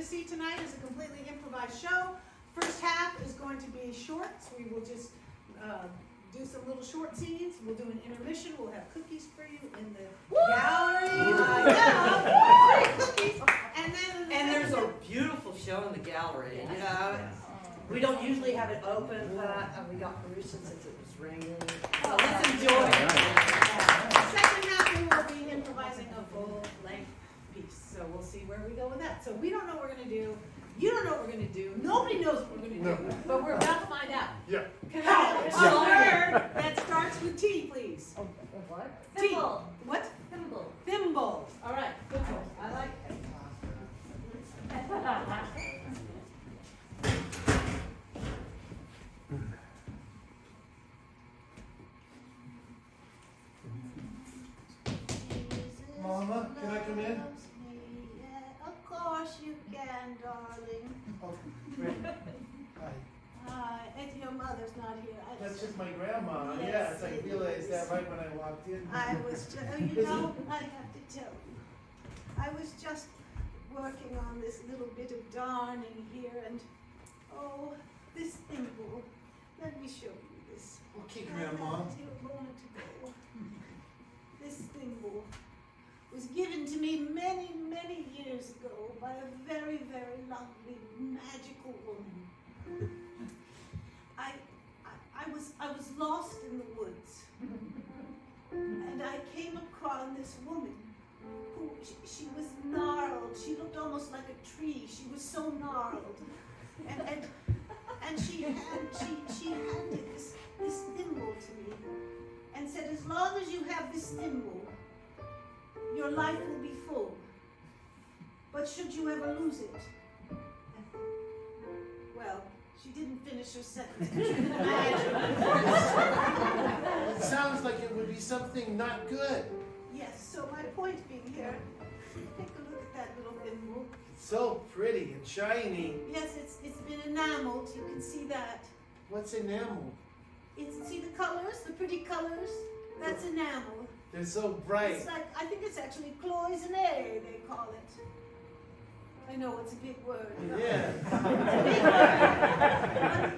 see tonight is a completely improvised show. First half is going to be shorts. We will just do some little short scenes. We'll do an intermission. We'll have cookies for you in the gallery. Cookies. And there's a beautiful show in the gallery. Yes. You know, we don't usually have it open, but we got permission since it was raining. So let's enjoy it. Second half we will be improvising a full-length piece. So we'll see where we go with that. So we don't know what we're going to do. You don't know what we're going to do. Nobody knows what we're going to do. But we're about to find out. Yeah. Can I have a word that starts with T, please? What? T. What? Thimble. Thimble. All right. Good choice. I like it. Mama, can I come in? Of course you can, darling. Oh, great. Hi. And your mother's not here. That's just my grandma. Yes, Yes, I realized that right when I walked in. I was just, you know, I have to tell you, I was just working on this little bit of darning here, and oh, this thimble. Let me show you this. Okay, Grandma. Take a moment ago. This thimble was given to me many, many years ago by a very, very lovely, magical woman. I was lost in the woods, and I came across this woman who, she was gnarled. She looked almost like a tree. She was so gnarled, and she handed this thimble to me, and said, as long as you have this thimble, your life will be full. But should you ever lose it? Well, she didn't finish her sentence. You can imagine. It sounds like it would be something not good. Yes, so my point being here, take a look at that little thimble. So pretty and shiny. Yes, it's been enameled. You can see that. What's enamel? See the colors, the pretty colors? That's enamel. They're so bright. It's like, I think it's actually cloisonné, they call it. I know it's a big word. Yeah.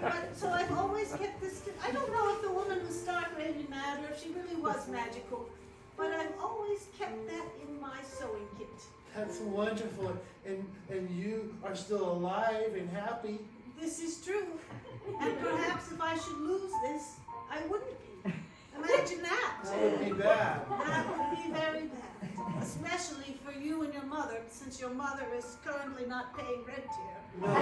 But so I've always kept this. I don't know if the woman was stark or any mad, or if she really was magical, but I've always kept that in my sewing kit. That's wonderful. And you are still alive and happy. This is true. And perhaps if I should lose this, I wouldn't be. Imagine that. That would be bad. That would be very bad. Especially for you and your mother, since your mother is currently not paying rent here. No. I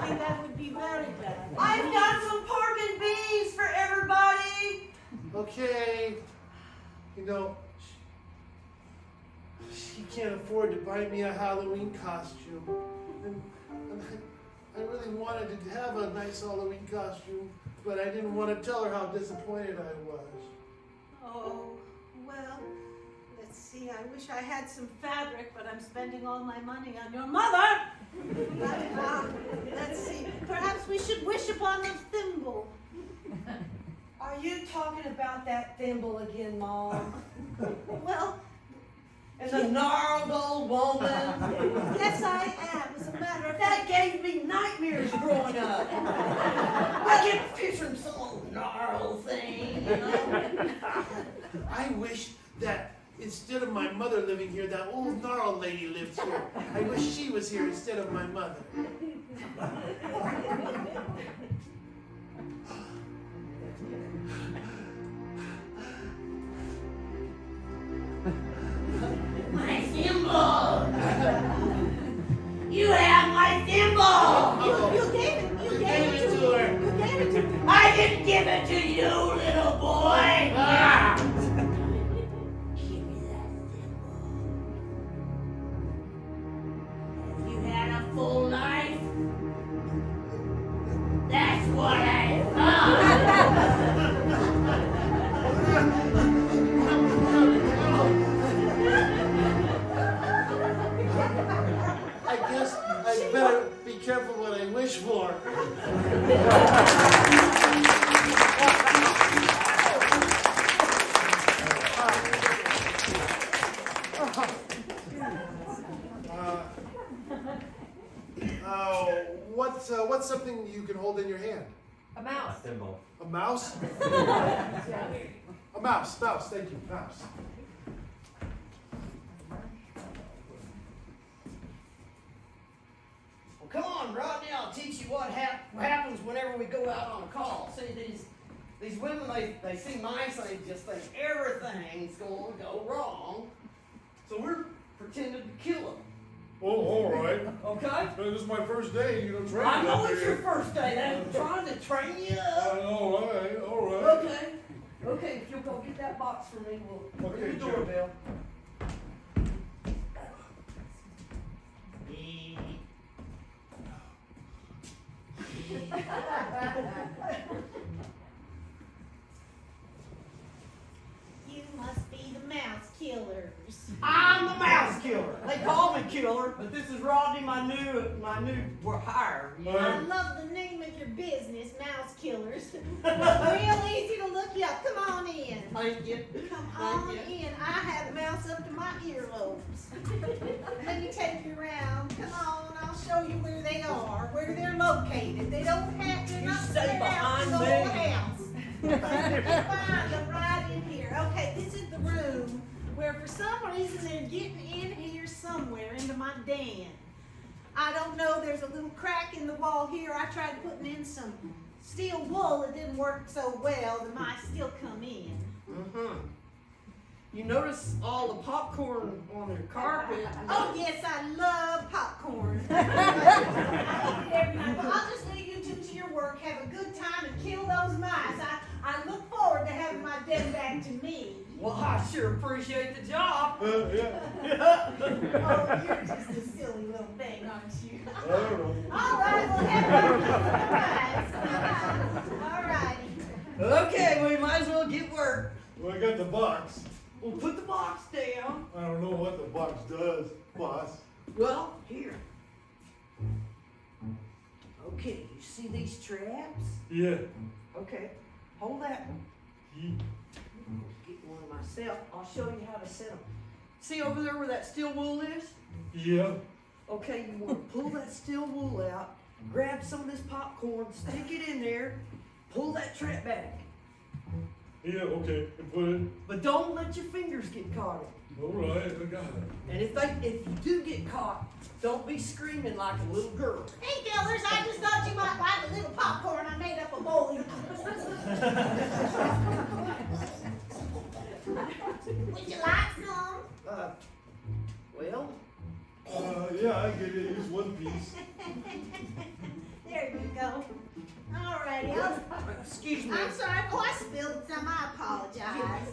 think that would be very bad. I've got some pork and beans for everybody. Okay. You know, she can't afford to buy me a Halloween costume. And I really wanted to have a nice Halloween costume, but I didn't want to tell her how disappointed I was. Oh, well, let's see. I wish I had some fabric, but I'm spending all my money on your mother. But, let's see. Perhaps we should wish upon the thimble. Are you talking about that thimble again, Mom? Well, And the gnarled old woman? yes, I am. As a matter of That fact, gave me nightmares growing up. I kept picturing some old gnarled thing, you know? I wish that instead of my mother living here, that old gnarled lady lived here. I wish she was here instead of my mother. My thimble! You have my thimble! you gave it. You gave it to her. You gave it to me. I didn't give it to you, little boy! Ah. Give me that thimble. Have you had a full life? That's what I thought! I guess I better be careful what I wish for. What's something you can hold in your hand? A mouse. Thimble. A mouse? A mouse, thank you, mouse. Well, come on, Rodney, I'll teach you what happens whenever we go out on a call. See, these women, they see mice, they just think everything's going to go wrong. So we're pretending to kill them. Oh, all right. Okay? This is my first day, training. I know it's your first day. I'm trying to train you up. All right. Okay. Okay, if you'll go get that box for me, we'll Okay, ring the Joe. doorbell. You must be the mouse killers. I'm the mouse killer. They call me killer, but this is Rodney, my new hire. I love the name of your business, Mouse Killers. It's real easy to look you up. Come on in. Thank you. Come Thank on you. in. I have a mouse up to my earlobes. Let me take you around. Come on, I'll show you where they are, where they're located. They're You not stay spread out in behind the me. whole house. You can find them right in here. Okay, this is the room where for some reason they're getting in here somewhere into my den. I don't know, there's a little crack in the wall here. I tried putting in some steel wool. It didn't work so well. The mice still come in. You notice all the popcorn on your carpet. Oh yes, I love popcorn. I eat it every night. But I'll just leave you two to your work. Have a good time and kill those mice. I look forward to having my den back to me. Well, I sure appreciate the job. Yeah. Oh, you're just a silly little thing, aren't you? I don't know. All right, well, have fun. All righty. Okay, we might as well get work. Well, I got the box. We'll put the box down. I don't know what the box does, boss. Well, here. Okay, you see these traps? Yeah. Okay, hold that one. Get one myself. I'll show you how to set them. See over there where that steel wool is? Yeah. Okay, you want to pull that steel wool out, grab some of this popcorn, stick it in there, pull that trap back. Yeah, okay. And put it. But don't let your fingers get caught in. All right, I got it. And if you do get caught, don't be screaming like a little girl. Hey, killers, I just thought you might like a little popcorn. I made up a bowl. Would you like some? Well, Yeah, I get it. Use one piece. There you go. Alrighty. excuse me. I'm sorry. Oh, I spilled some. I apologize.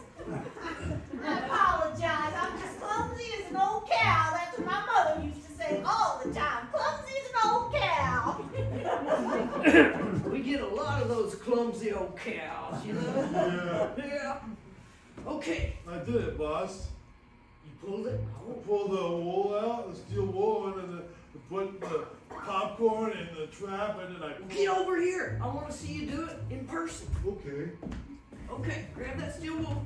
I apologize. I'm just clumsy as an old cow. That's what my mother used to say all the time. Clumsy as an old cow. We get a lot of those clumsy old cows, you know? Yeah. Yeah. Okay, I did it, boss. you pulled it. I pulled the wool out, the steel wool, and then put the popcorn in the trap, and then I. Get over here. I want to see you do it in person. Okay. Okay, grab that steel wool.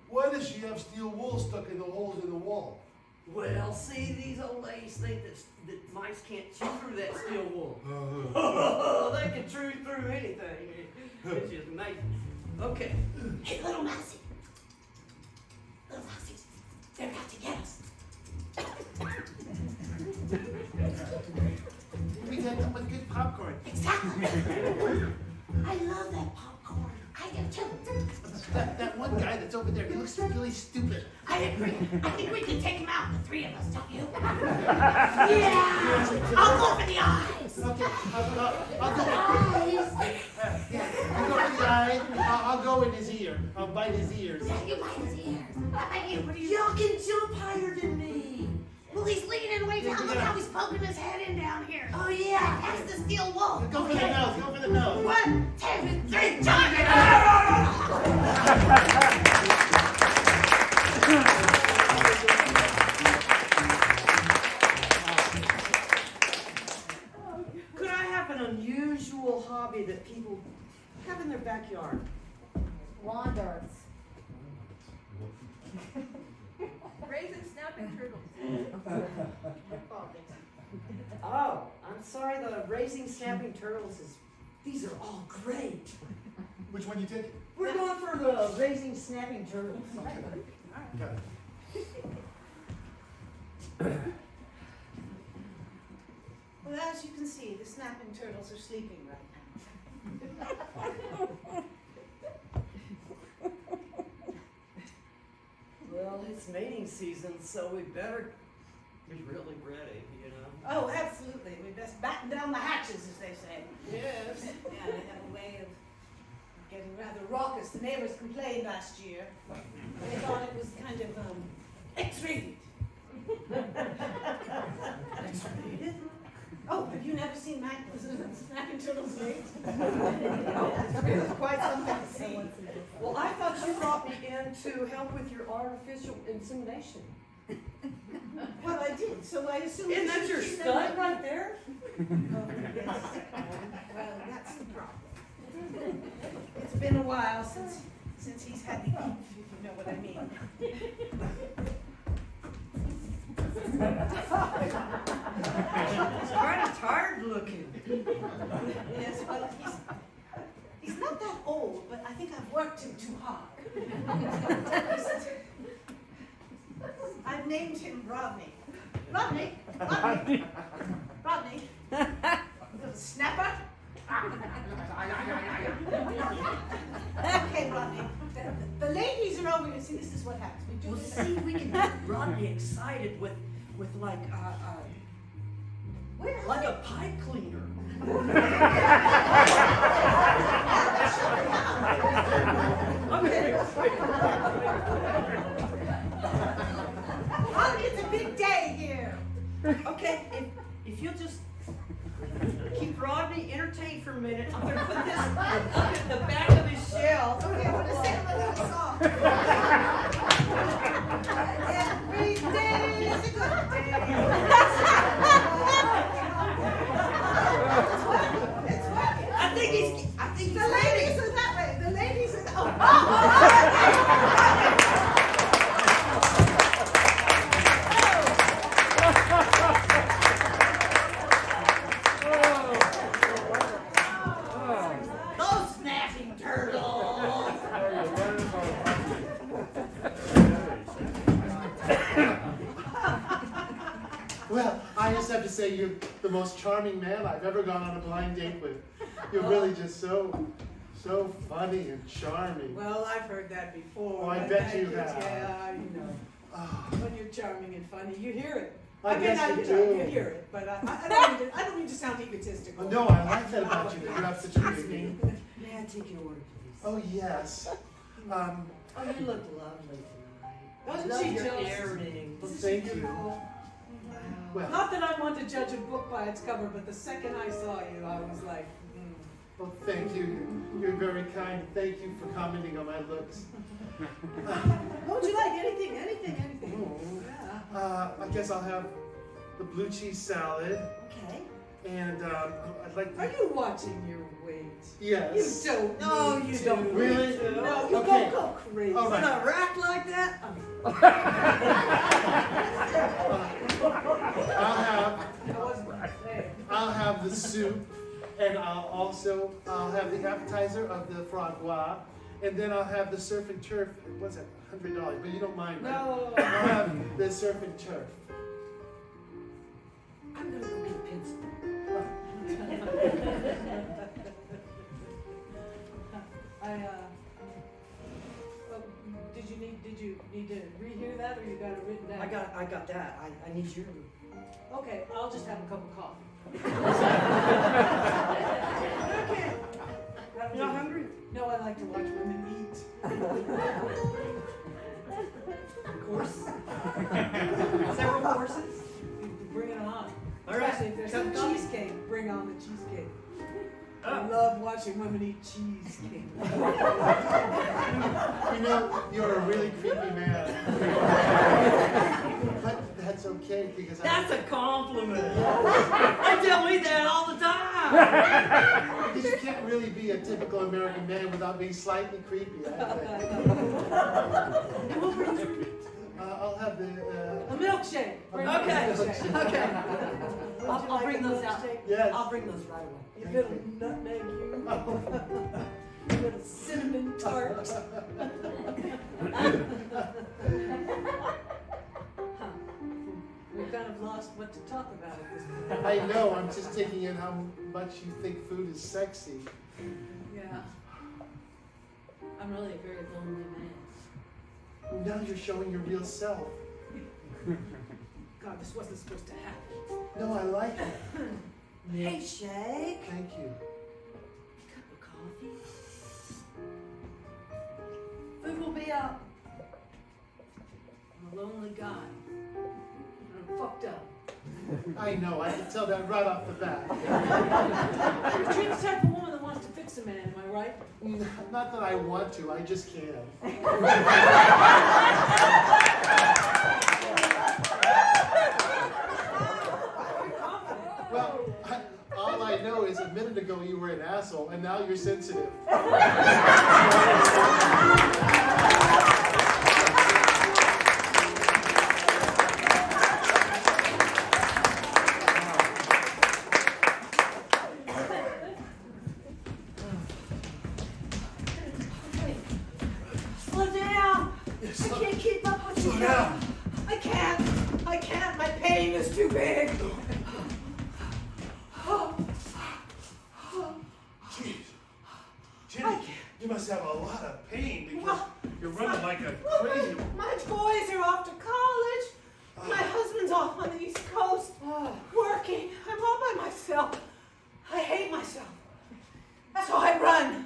Why does she have steel wool stuck in the holes in the wall? Well, see, these old ladies think that mice can't chew through that steel wool. They can chew through anything. It's just amazing. Okay. Hey, little mousey. Little mousies. They're out to get us. We got them with good popcorn. Exactly. I love that popcorn. I do too. That one guy that's over there, he looks really stupid. I agree. I think we can take him out, the three of us, don't you? Yeah. I'll go for the eyes. Okay, I'll go. Eyes. Yeah, I'll go for the eye. I'll go in his ear. I'll bite his ears. Yeah, you bite his ears. I bet you. What do you? Y'all can jump higher than me. Well, he's leaning way down. Look how he's poking his head in down here. Oh, yeah. That's the steel wool. Go for the nose. Go for the nose. 1, 2, 3, jump! Could I have an unusual hobby that people have in their backyard? Lawn darts. Raising snapping turtles. Oh, I'm sorry, the raising snapping turtles these are all great. Which one you taking? We're going for the raising snapping turtles. Got it. Well, as you can see, the snapping turtles are sleeping right now. Well, it's mating season, so we better be really ready, you know. Oh, absolutely. We best batten down the hatches, as they say. Yes. Yeah, they have a way of getting rather raucous. The neighbors complained last year. They thought it was kind of X-rated. X-rated? Oh, have you never seen snapping turtles mate? Oh, It's really quite something to see. well, I thought you brought me in to help with your artificial insemination. Well, I did, so I assume. Isn't that your stud right there? Oh, yes. Well, that's the problem. It's been a while since he's had the oomph, if you know what I mean. He's kind of tired looking. Yes, well, he's not that old, but I think I've worked him too hard. I've named him Rodney. Rodney! Rodney! Rodney! Little snapper! Okay, Rodney. The ladies are over here. See, this is what happens. We do Well, this. see, we can get Rodney excited with like a pipe cleaner. Okay. Rodney, it's a big day here. Okay, if you'll just keep Rodney entertained for a minute, I'm gonna put this up in the back of his shell. Okay, I'm gonna sing a little song. Every day is a good day. It's working. I think he's The ladies are that way. The ladies are oh. Those snapping turtles. Well, I just have to say you're the most charming man I've ever gone on a blind date with. You're really just so funny and charming. Well, I've heard that before. Oh, I but bet thank you have. Yeah, you know. Oh, When you're charming and funny, you hear it. I guess you do. You hear it, but I don't mean to sound egotistical. no, I like that about you, that you have such a big name. May I take your order, please? Oh, yes. Oh, you look lovely tonight. Doesn't Love she your just? earrings. Well, thank you. Wow. Well, Not that I want to judge a book by its cover, but the second I saw you, I was like, well, thank you. You're very kind. Thank you for commenting on my looks. What would you like? Anything. Oh. Yeah. I guess I'll have the blue cheese salad, Okay. and I'd like Are to. you watching your weight? Yes. You don't. No, need you to. don't. Really? No, you Okay. go crazy. All right. On a rack like that? I'll have the soup, and I'll have the appetizer of the foie gras, and then I'll have the surf and turf. What's that? $100, but you don't mind, right? No. I'll have the surf and turf. I'm gonna go get a pencil. Well, did you need to rehear that, or you got it written down? I got that. I need your. Okay, I'll just have a cup of coffee. Okay. You're not hungry? No, I like to watch women eat. Course. Several courses. Bring it on. All right. Especially if there's Cup some of coffee. cheesecake, bring on the cheesecake. I Oh. love watching women eat cheesecake. You know, you're a really creepy man. But that's okay because That's a compliment. I tell me that all the time. because you can't really be a typical American man without being slightly creepy. I think. I'll have the. A milkshake. Bring Okay. a milkshake. Okay. Would you I'll like bring a those out. milkshake? Yes. I'll bring those right away. You Thank little you. nutmeg, you. You little cinnamon tart. We kind of lost what to talk about at this point. I know. I'm just taking in how much you think food is sexy. Yeah. I'm really a very lonely man. Now you're showing your real self. God, this wasn't supposed to happen. No, I like it. Hey, Shake. Thank you. Cup of coffee. Food will be out. I'm a lonely guy. I'm fucked up. I know. I can tell that right off the bat. You're the type of woman that wants to fix a man, am I right? Not that I want to. I just can. Well, all I know is a minute ago you were an asshole, and now you're sensitive. Slow down. I can't keep up with you. Slow down. I can't. My pain is too big. Jeez. Jenny, you must have a lot of pain because you're running like a crazy. My boys are off to college. My husband's off on the East Coast working. I'm all by myself. I hate myself. So I run.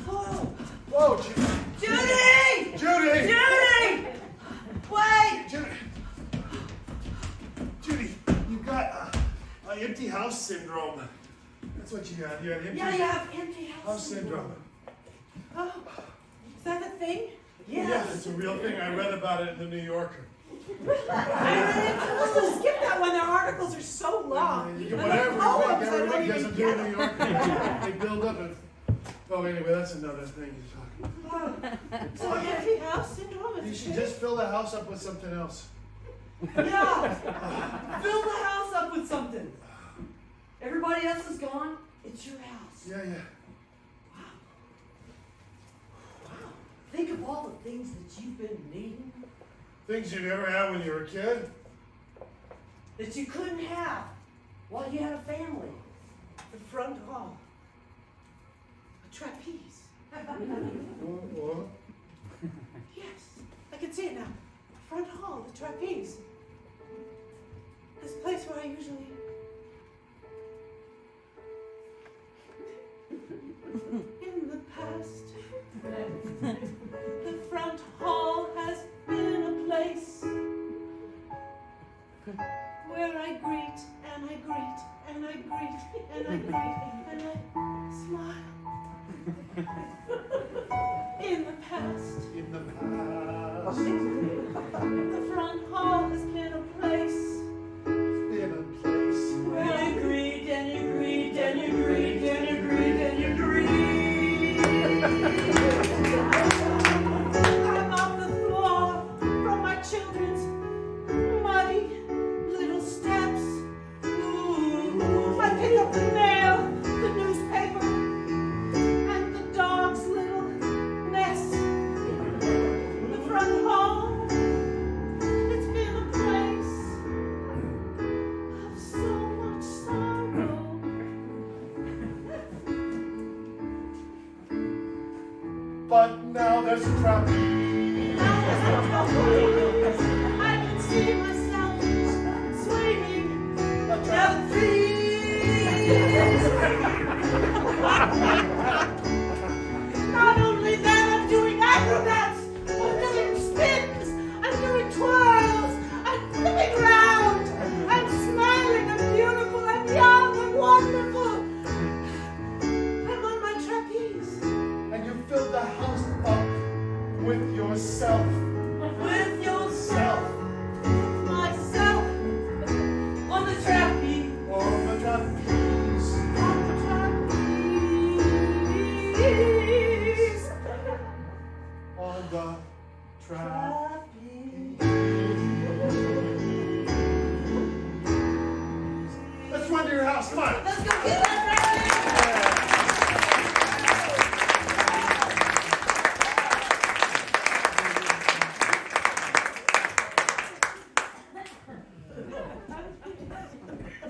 Oh. Whoa, Judy! Judy! Judy! Judy! Wait! Judy, you've got empty house syndrome. That's what you got. You have empty Yeah, you have empty house house syndrome. Oh, is that a thing? Yeah, it's a real thing. I read about it in the New Yorker. Let's just skip that one. Their articles are so long. You get And whatever the poems, I every don't week even doesn't do in get New York. They build up and. Oh, anyway, that's another thing you're talking about. So empty house syndrome is You a should thing? just fill the house up with something else. Yeah. Fill the house up with something. Everybody else is gone. It's your house. Yeah. Wow. Think of all the things that you've been needing Things you never had when you were a kid. that you couldn't have while you had a family. The front hall. A trapeze. What? Yes, I can see it now. Front hall, the trapeze. This place where I usually. In the past, the front hall has been a place where I greet and I greet and I greet and I greet and I smile. In the past, In the past. the front hall has been a place In a place. Where you greet and you greet and you greet and you greet and you greet. I'm off the floor from my children's muddy little steps. Ooh, I pick up the mail, the newspaper, and the dog's little mess. The front hall, it's been a place of so much sorrow. But now there's a trapeze. I can see myself swinging A down the trees. Not only that, I'm doing acrobats, I'm doing spins, I'm doing twirls, I'm flipping around, I'm smiling, I'm beautiful, I'm young, I'm wonderful. I'm on my trapeze. And you fill the house up with yourself. With yourself. Myself On the trapeze. On the trapeze. on the trapeze. On the trapeze. Playhouse. Come on. Let's go get that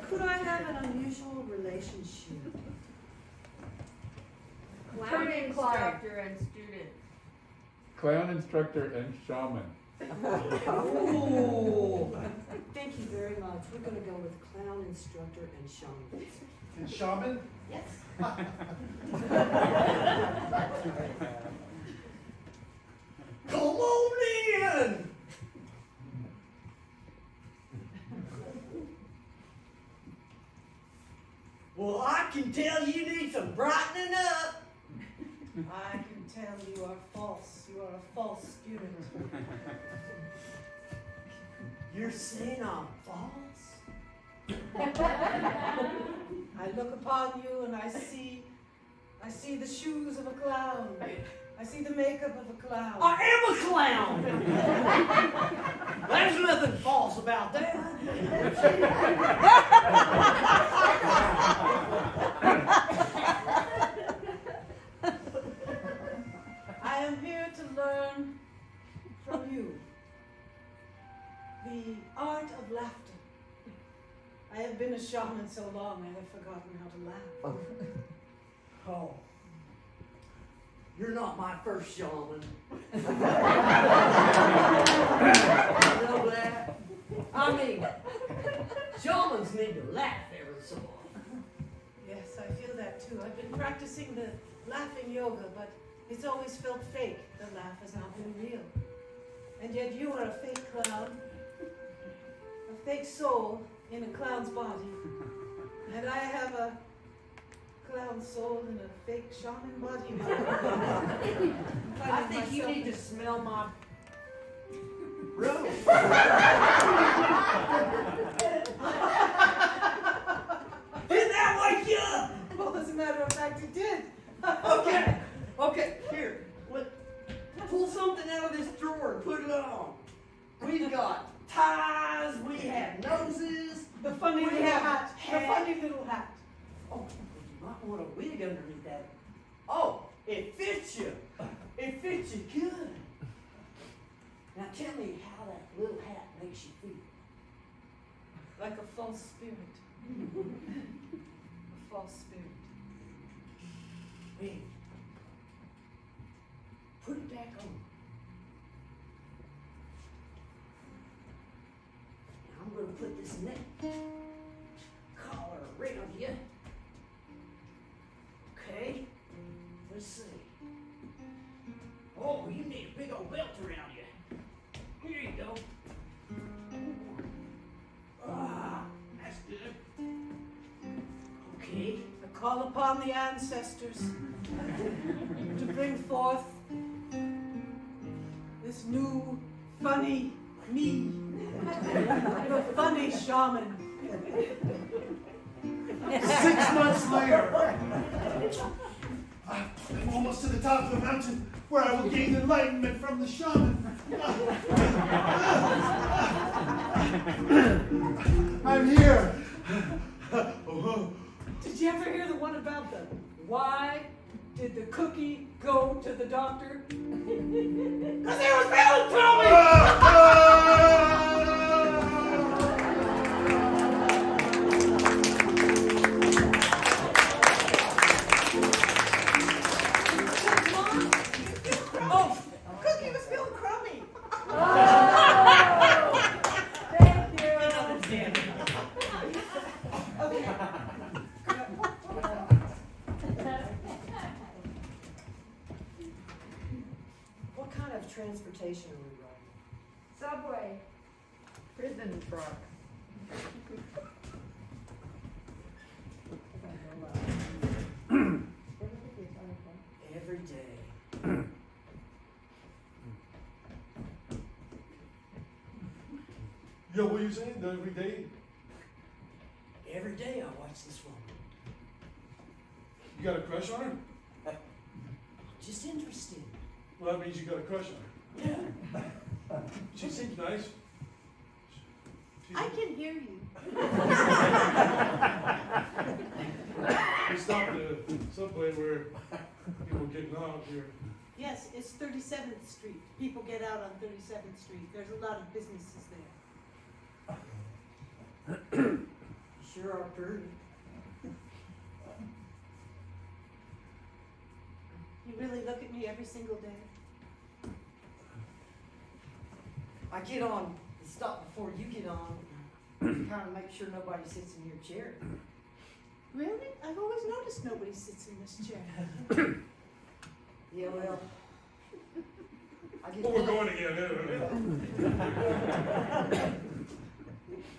Could I have an unusual relationship? Clown instructor and student. Clown instructor and shaman. Ooh. Thank you very much. We're gonna go with clown instructor and shaman. And shaman? Yes. Come on in. Well, I can tell you need some brightening up. I can tell you are false. You are a false student. You're saying I'm false? I look upon you and I see the shoes of a clown. I see the makeup of a clown. I am a clown. There's nothing false about that. I am here to learn from you the art of laughter. I have been a shaman so long I have forgotten how to laugh. Oh. You're not my first shaman. You know that? I mean, shamans need to laugh every so often. Yes, I feel that too. I've been practicing the laughing yoga, but it's always felt fake. The laugh has not been real. And yet you are a fake clown, a fake soul in a clown's body. And I have a clown soul in a fake shaman body. I think you need to smell my room. Didn't that wake you up? Well, as a matter of fact, it did. Okay, here. Pull something out of this drawer and put it on. We've got ties, we have noses. The funny We little have hat. The hat. funny little hat. Oh, you might want a wig underneath that. Oh, it fits you. It fits you good. Now tell me how that little hat makes you feel. Like a false spirit. A false spirit. Wait. Put it back on. Now I'm going to put this neck collar around you. Okay? Let's see. Oh, you need a big old belt around you. Here you go. Ah, that's good. Okay. I call upon the ancestors to bring forth this new, funny me, the funny shaman. 6 months later, I'm almost to the top of the mountain where I will gain enlightenment from the shaman. I'm here. Did you ever hear the one about the why did the cookie go to the doctor? Because there was melancholy! Oh, cookie was feeling crummy. Thank you. Okay. What kind of transportation are we riding? Subway. Prison truck. Every day. Yo, what are you saying? Every day? Every day I watch this woman. You got a crush on her? Just interesting. Well, that means you got a crush on her. Yeah. She seems nice. I can hear you. the subway where people getting out here. Yes, it's 37th Street. People get out on 37th Street. There's a lot of businesses there. Sure are pretty. You really look at me every single day. I get on, stop before you get on, kind of make sure nobody sits in your chair. Really? I've always noticed nobody sits in this chair. Yeah, well. I get Oh, we're going again.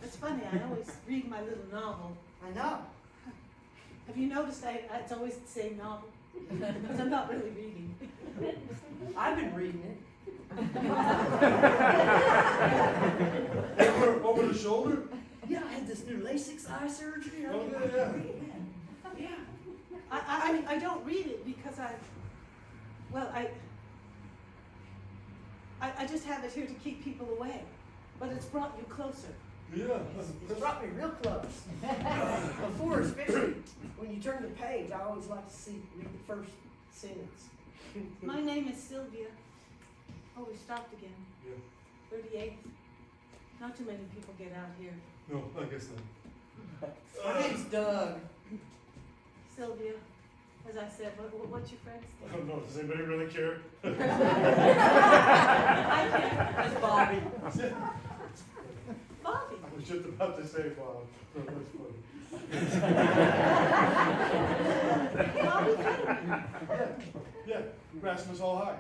It's funny, I always read my little novel. I know. Have you noticed it's always the same novel? Because I'm not really reading. I've been reading it. Over the shoulder? Yeah, I had this new LASIK eye surgery. Oh, yeah. Yeah. I don't read it because I just have it here to keep people away. But it's brought you closer. Yeah. It's brought me real close. Before, especially when you turn the page, I always like to read the first sentence. My name is Sylvia. Oh, we stopped again. Yeah. 38th. Not too many people get out here. No, I guess not. My name's Doug. Sylvia, as I said, what's your friend's I name? don't know. Does anybody really care? I care. That's Bobby. Bobby. I was just about to say, Bob. No, that's funny. Bobby Henry. Yeah. Rasmus All High.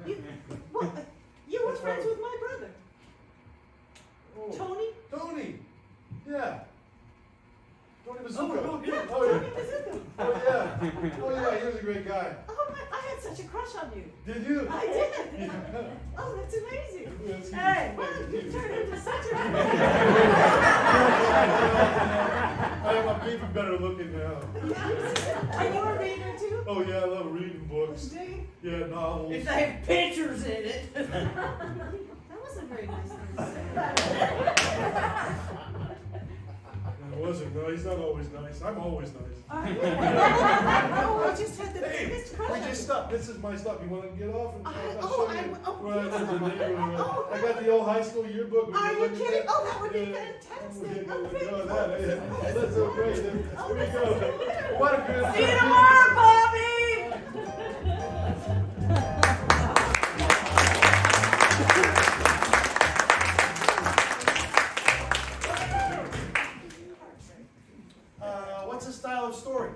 You were That's friends right. with my brother, Oh. Tony. Tony. Yeah. Tony Bazooka. Oh, Yeah, Oh, yeah. Tony Bazooka. Oh, yeah. Oh, yeah. He was a great guy. Oh my! I had such a crush on you. Did you? I did. Yeah. Oh, that's amazing. Yes, he Hey, was. wow, you turned into such a. I'm even better looking now. Are you a reader too? Oh, yeah. I love reading books. Do you? Yeah, novels. If they have pictures in it. That wasn't very nice thing to say. It wasn't. No, he's not always nice. I'm always nice. Oh, I just had the Hey, biggest crush we on just you. stopped. This is my stop. You want to get off? And I'll Oh, show I- you oh, where I live in the yes. neighborhood. Oh, I got the old high school yearbook. We Are can you look at kidding? that. Oh, that would be Yeah. fantastic. Yeah, Oh, we thank go you. that. That's so great. There we go. What a good. See you tomorrow, Bobby! What's the style of story?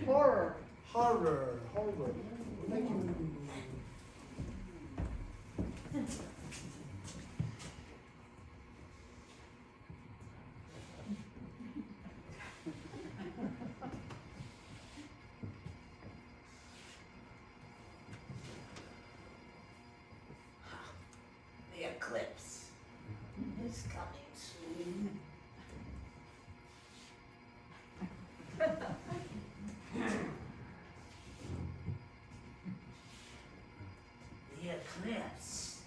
Horror. Horror. Thank you. The eclipse is coming soon. The eclipse.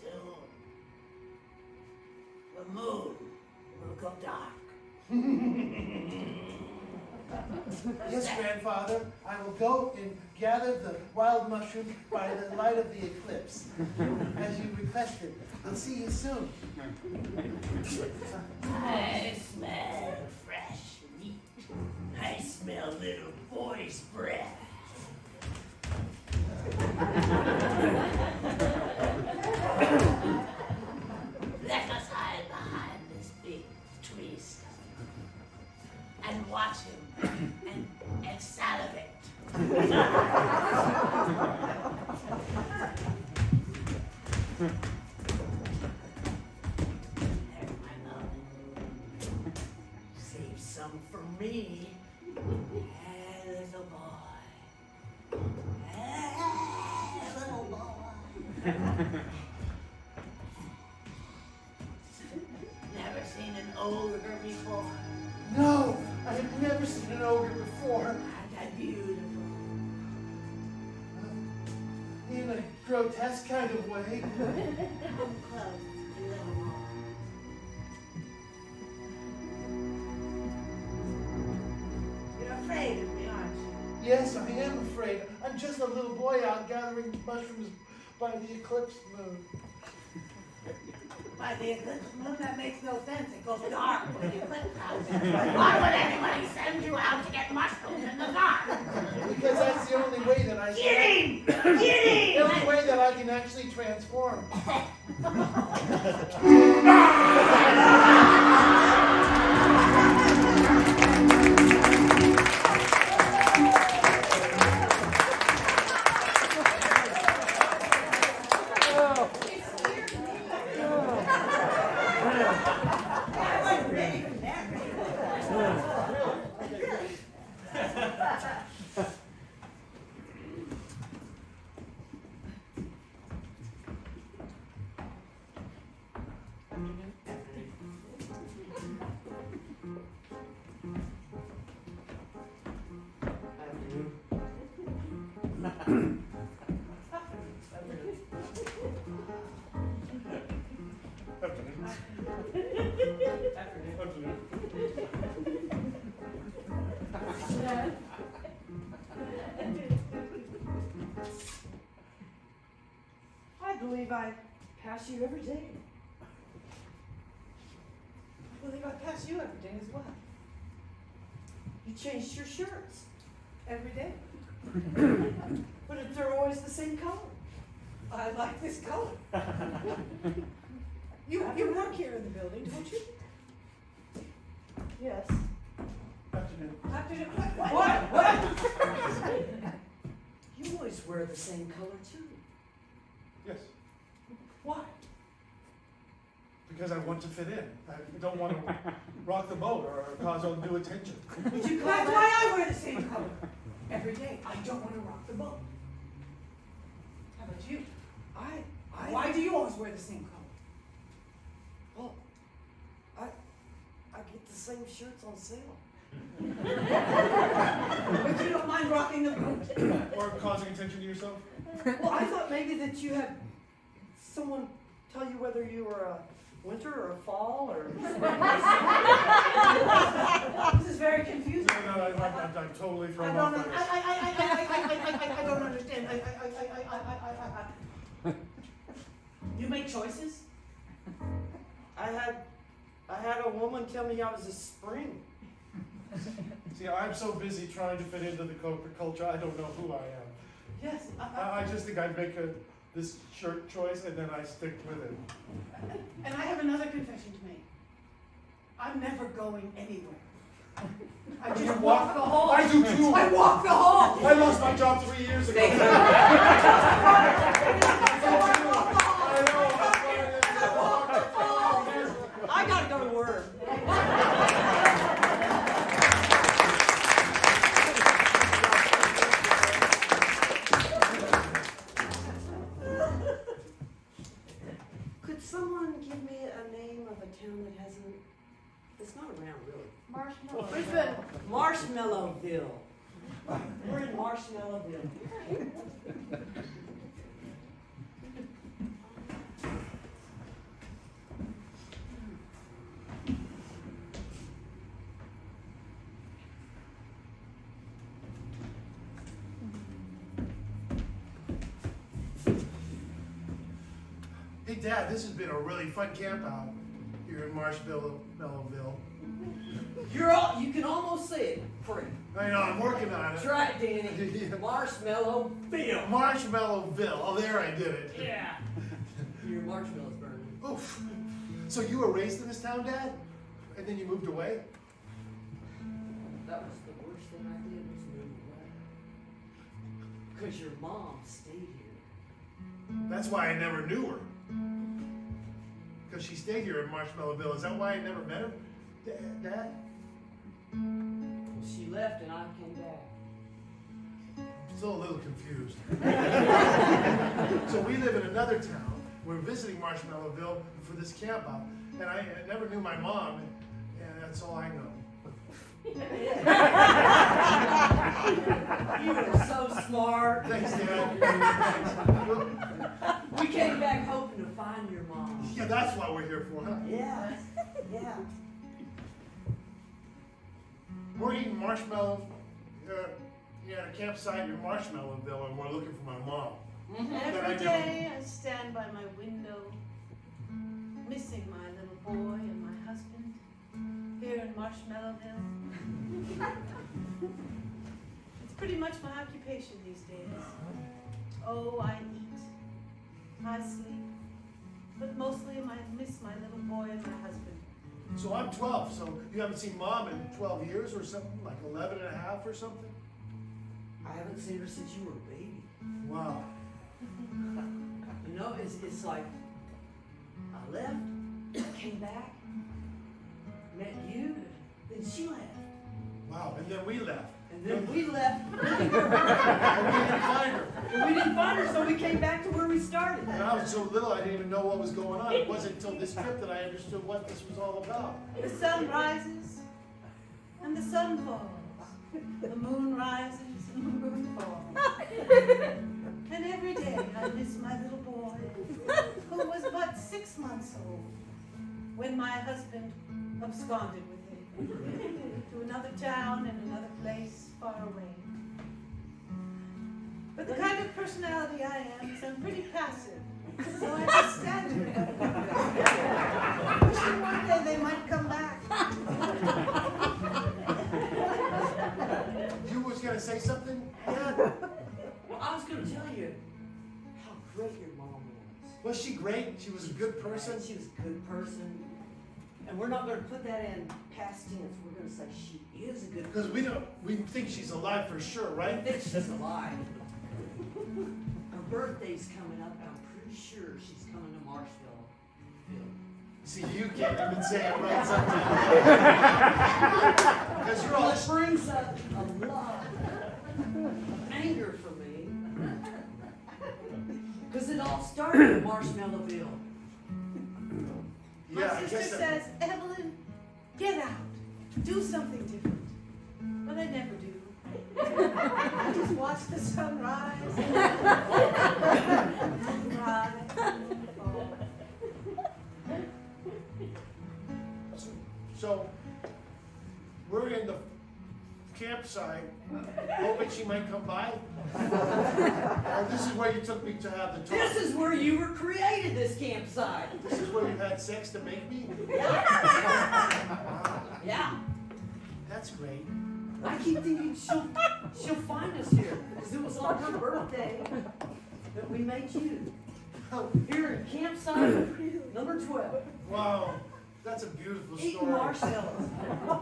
Soon. The moon will go dark. Yes, grandfather. I will go and gather the wild mushroom by the light of the eclipse, as you requested. I'll see you soon. I smell fresh meat. I smell little boy's breath. Let us hide behind this big tree stump and watch him and salivate. There's my moment. Save some for me. Hey, little boy. Hey, little boy. Never seen an ogre before. No, I have never seen an ogre before. Aren't they beautiful? In a grotesque kind of way. Come close, a little more. Yes, I am afraid. I'm just a little boy out gathering mushrooms by the eclipse moon. By the eclipse moon, that makes no sense. It goes dark when the eclipse happens. Why would anybody send you out to get mushrooms in the dark? Because that's the only way that I Kidding! The Kidding! only way that I can actually transform. I believe I pass you every day. I believe I pass you every day as well. You changed your shirts every day. But if they're always the same color. I like this color. You work here in the building, don't you? Yes. Afternoon. Afternoon. What? You always wear the same color too. Yes. Why? Because I want to fit in. I don't want to rock the boat or cause undue attention. Would you call That's why I wear the same color every day. I don't want to rock the boat. How about you? Why do you always wear the same color? Well, I get the same shirts on sale. But you don't mind rocking the boat. Or causing attention to yourself. Well, I thought maybe that you had someone tell you whether you were a winter or a fall or. This is very confusing. No, I'm totally I thrown don't, off by this. I don't understand. You make choices? I had a woman tell me I was a spring. See, I'm so busy trying to fit into the culture, I don't know who I am. Yes. I just think I make this shirt choice and then I stick with it. And I have another confession to make. I'm never going anywhere. I just walk the hall. I do too. I walk the hall. I lost my job 3 years ago. I gotta go to work. Could someone give me a name of a town that hasn't? It's not around really. Marshmallow. Marshmallowville. We're in Marshmallowville. Hey Dad, this has been a really fun camp out here in Marshmallowville. You can almost see it. Free. I know, I'm working on it. That's right, Danny. Yeah. Marshmallowville. Marshmallowville. Oh, there I did it. Yeah. Your marshmallows burning. Oof. So you were raised in this town, Dad? And then you moved away? That was the worst thing I did was move away. Because your mom stayed here. That's why I never knew her. Because she stayed here in Marshmallowville. Is that why I never met her? Dad? Well, she left and I came back. Still a little confused. So we live in another town. We're visiting Marshmallowville for this camp out. And I never knew my mom. And that's all I know. You are so smart. Thanks, Dad. We came back hoping to find your mom. Yeah, that's what we're here for, huh? Yeah. Yeah. We're eating marshmallows at a campsite in Marshmallowville, and we're looking for my mom. Every day I stand by my window, missing my little boy and my husband here in Marshmallowville. It's pretty much my occupation these days. Oh, I eat, I sleep, but mostly I miss my little boy and my husband. So I'm 12, so you haven't seen mom in 12 years or something, like 11 and a half or something? I haven't seen her since you were a baby. Wow. You know, it's like I left, came back, met you, then she left. Wow, and then we left. And then we left. And we didn't find her. And we didn't find her, so we came back to where we started. And I was so little, I didn't even know what was going on. It wasn't until this trip that I understood what this was all about. The sun rises and the sun falls. The moon rises and the moon falls. And every day I miss my little boy, who was but 6 months old when my husband absconded with him to another town and another place far away. But the kind of personality I am is I'm pretty passive, so I just stand here. Wishing one day they might come back. You was gonna say something? Yeah. Well, I was going to tell you how great your mom was. Was she great? She was a good person? She was a good person. And we're not going to put that in past tense. We're going to say she is a good Because person. we think she's alive for sure, I right? think she's alive. Her birthday's coming up, and I'm pretty sure she's coming to Marshville. See, you can't even say it right sometimes. Because you're all It brings up a lot of anger for me. Because it all started in Marshmallowville. Yeah, My I sister guess that, says, Evelyn, get out. Do something different. But I never do. I just watch the sun rise and rise and fall. so we're in the campsite, hoping she might come by. Oh, this is where you took me to have the talk. This is where you were created, this campsite. This is where you had sex to make me? Yeah. That's great. I keep thinking she'll find us here. Because it was on her birthday that we made you. Oh, Here in campsite number 12. wow, that's a beautiful Eating story. marshmallows.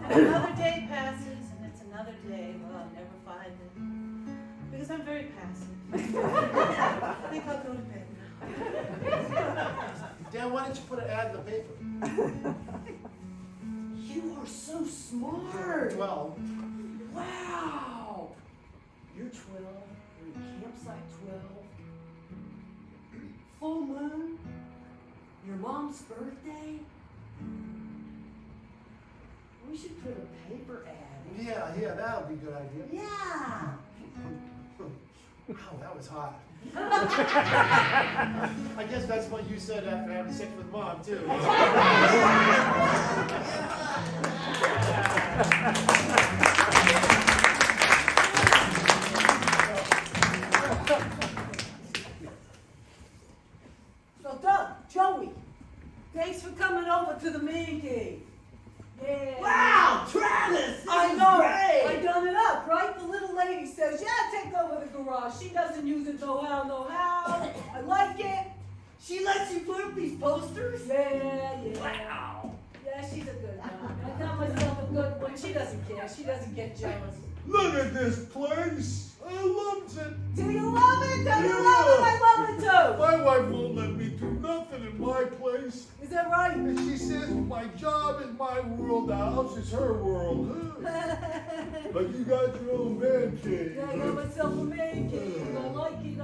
And another day passes, and it's another day. Well, I'll never find them. Because I'm very passive. I think I'll go to bed now. Dan, why didn't you put an ad in the paper? You are so smart. 12. Wow. You're 12. You're in campsite 12. Full moon. Your mom's birthday. We should put a paper ad in. Yeah, that would be a good idea. Yeah. Wow, that was hot. I guess that's what you said after having sex with mom, too. So Doug, Joey, thanks for coming over to the man cave. Yeah. Wow, Travis. This I is know. great. I done it up, right? The little lady says, yeah, take over the garage. She doesn't use it no how. I like it. She lets you put up these posters? Yeah. Wow. Yeah, she's a good one. I got myself a good one. She doesn't care. She doesn't get jealous. Look at this place. I love it. Do you love it? Do you love it? I love it too. My wife won't let me do nothing in my place. Is that right? And she says my job is my world, the house is her world. But you got your own man cave. Yeah, I got myself a man cave. I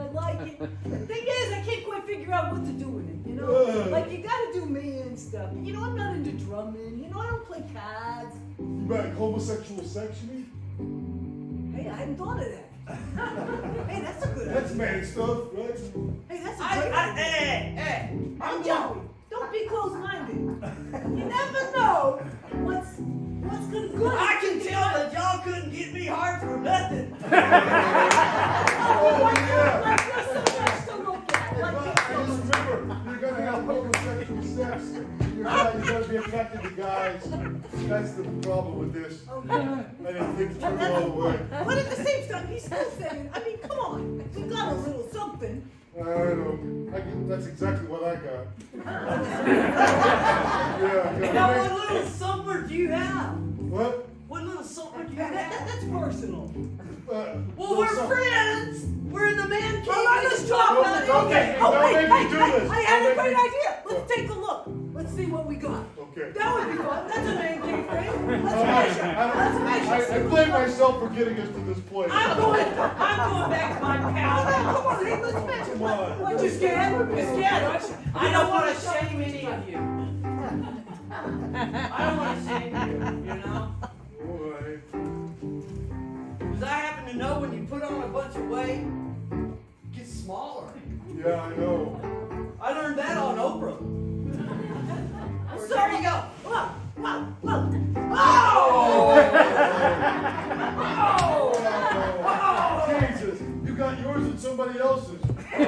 like it. The thing is, I can't quite figure out what to do with it, you know? Like, you gotta do man stuff. You know, I'm not into drumming. You know, I don't play cards. You back homosexual sexually? Hey, I hadn't thought of that. Hey, that's a good That's idea. man stuff, right? Hey, that's a great idea. Hey. Hey, Joey, don't be close-minded. You never know what's gonna good. I can tell that y'all couldn't get me hard for nothing. Oh, yeah. There's so much to look at. But I just remember, you're gonna have homosexual sex. You're gonna be attracted to guys. That's the problem with this. I didn't think through all the way. But at the same time, he's still saying, I mean, come on, we got a little something. I don't know. That's exactly what I got. Yeah, Now, what little something do you have? What? What little something do you have? That's personal. Well, we're friends. We're in the man cave. Let's talk about it. Okay, Oh, don't wait, make me do hey, this. I had a Don't great make me- idea. Let's take a look. Let's see what we got. Okay. That would be fun. That's a man cave thing. Let's measure. I blame myself for getting us to this place. I'm going back to my pal. Come on, hey, let's measure. Come on. What, you scared? You're scared, aren't you? I don't want to shame any of you. I don't want to shame you, you know? All right. Because I happen to know when you put on a bunch of weight, it gets smaller. Yeah, I know. I learned that on Oprah. So, There you go. Whoa. Oh, Jesus, you got yours and somebody else's. Just pick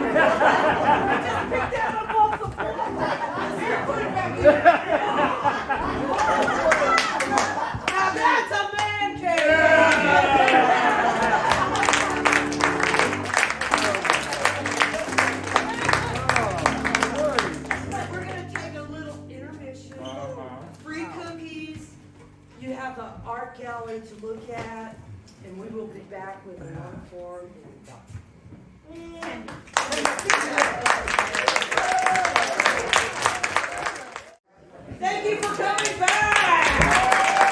that up off the floor. Here, put it back here. Now that's a man cave. We're gonna take a little intermission. Free cookies. You have the art gallery to look at, and we will be back with a long form. Thank you for coming back.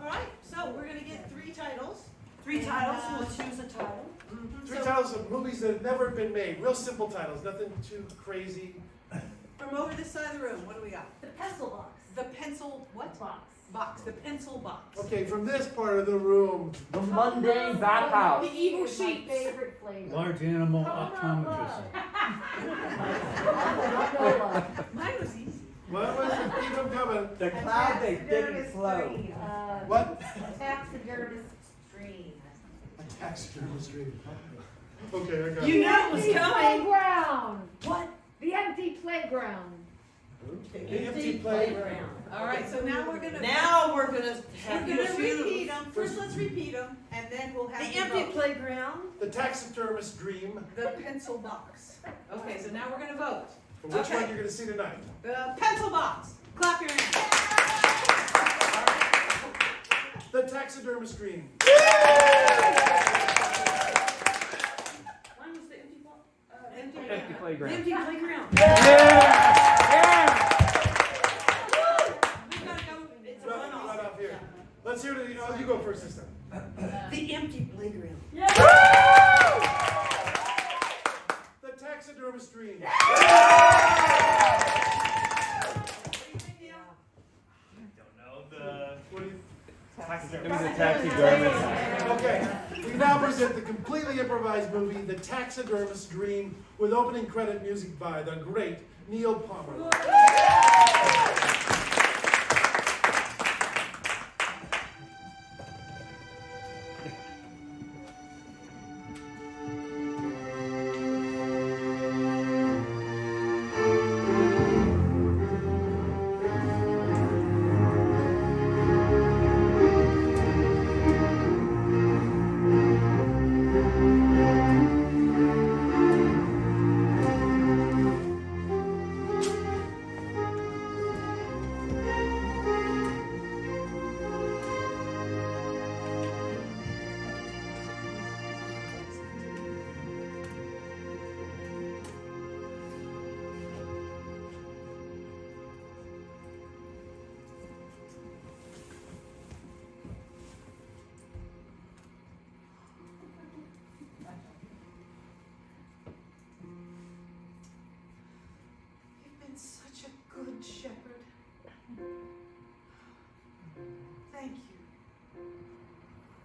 All right, so we're gonna get 3 titles. 3 titles, we'll choose a title. Three titles of movies that have never been made. Real simple titles, nothing too crazy. From over this side of the room, what do we got? The pencil box. The pencil what? Box. The pencil box. Okay, from this part of the room, The mundane bathhouse. The evil My sheep. favorite flavor. Large animal optometrist. Mine was easy. what was it? Keep them coming. The cloud they didn't float. What? Taxidermist stream. A taxidermist dream. Okay, I got You it. knew it was Empty coming. playground. What? The empty playground. The empty playground. All right, so now we're gonna Now we're gonna have you repeat choose. them. First, let's repeat them, and then we'll have The you empty vote. playground. The taxidermist dream. The pencil box. Okay, so now we're gonna vote. Which Okay. one you're going to see tonight? The pencil box. Clap your hands. The taxidermist dream. Mine was the empty box. Empty The playground. empty playground. Yeah! We gotta go. It's a Right runoff. off here. Let's hear it. You go first this time. The empty playground. The taxidermist dream. What do you It was a taxidermist. Okay, we now present the completely improvised movie, The Taxidermist's Dream, with opening credit music by the great Neil Palmer. You've been such a good shepherd. Thank you.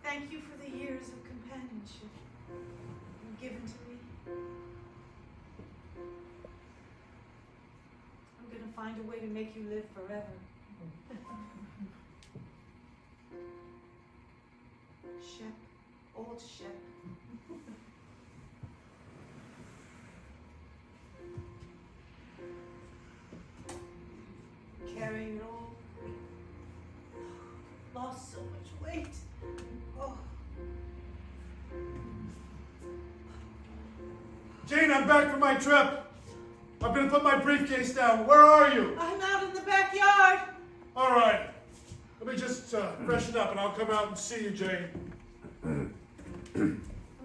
Thank you for the years of companionship you've given to me. I'm gonna and find a way to make you live forever. Shep, old Shep. Carrying it all. Lost so much weight. Oh. Jane, I'm back from my trip. I'm gonna put my briefcase down. Where are you? I'm out in the backyard. All right. Let me just freshen up and I'll come out and see you, Jane. I'm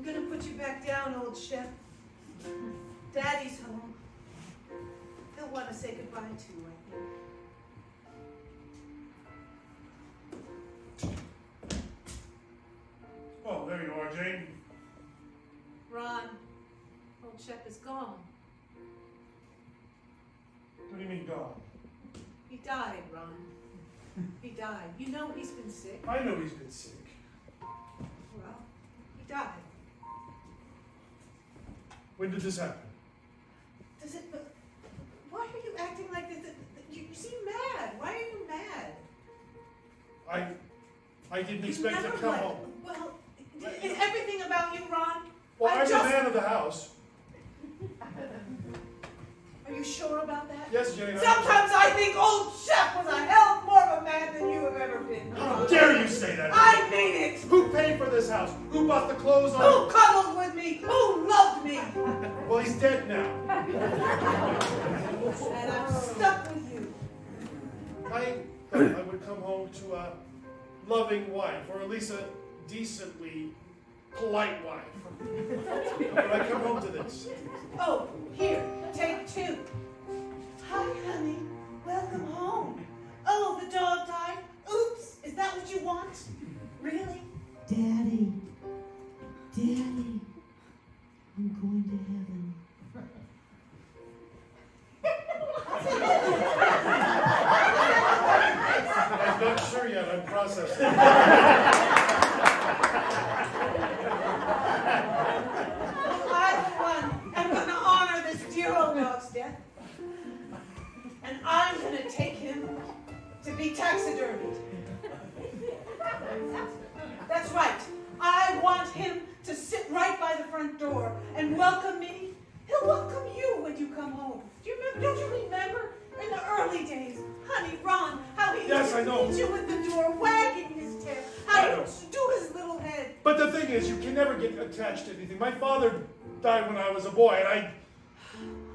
gonna put you back down, old Shep. Daddy's home. He'll want to say goodbye to you, I think. Oh, there you are, Jane. Ron, old Shep is gone. What do you mean gone? He died, Ron. He died. You know he's been sick. I know he's been sick. Well, he died. When did this happen? Does it... Why are you acting like this? You seem mad. Why are you mad? I didn't expect to Never come mind. home. Well, is everything about you, Ron? Well, I'm just... the man of the house. Are you sure about that? Yes, Jane. Sometimes I think old Shep was a hell more of a man than you have ever been. How dare you say that? I mean it! Who paid for this house? Who bought the clothes on? Who cuddled with me? Who loved me? Well, he's dead now. And I'm stuck with you. I thought I would come home to a loving wife, or at least a decently polite wife. But I come home to this. Oh, here, take two. Hi, honey. Welcome home. Oh, the dog died. Oops, is that what you want? Really? Daddy, Daddy, I'm going to heaven. I'm not sure yet. I'm processing. I, for one, am going to honor this dear old dog's death. And I'm going to take him to be taxidermied. That's right. I want him to sit right by the front door and welcome me. He'll welcome you when you come home. Don't you remember in the early days, honey, Ron, how he Yes, I used to know. meet you at the door, wagging his tail, how I he know. would do his little head. But the thing is, you can never get attached to anything. My father died when I was a boy, and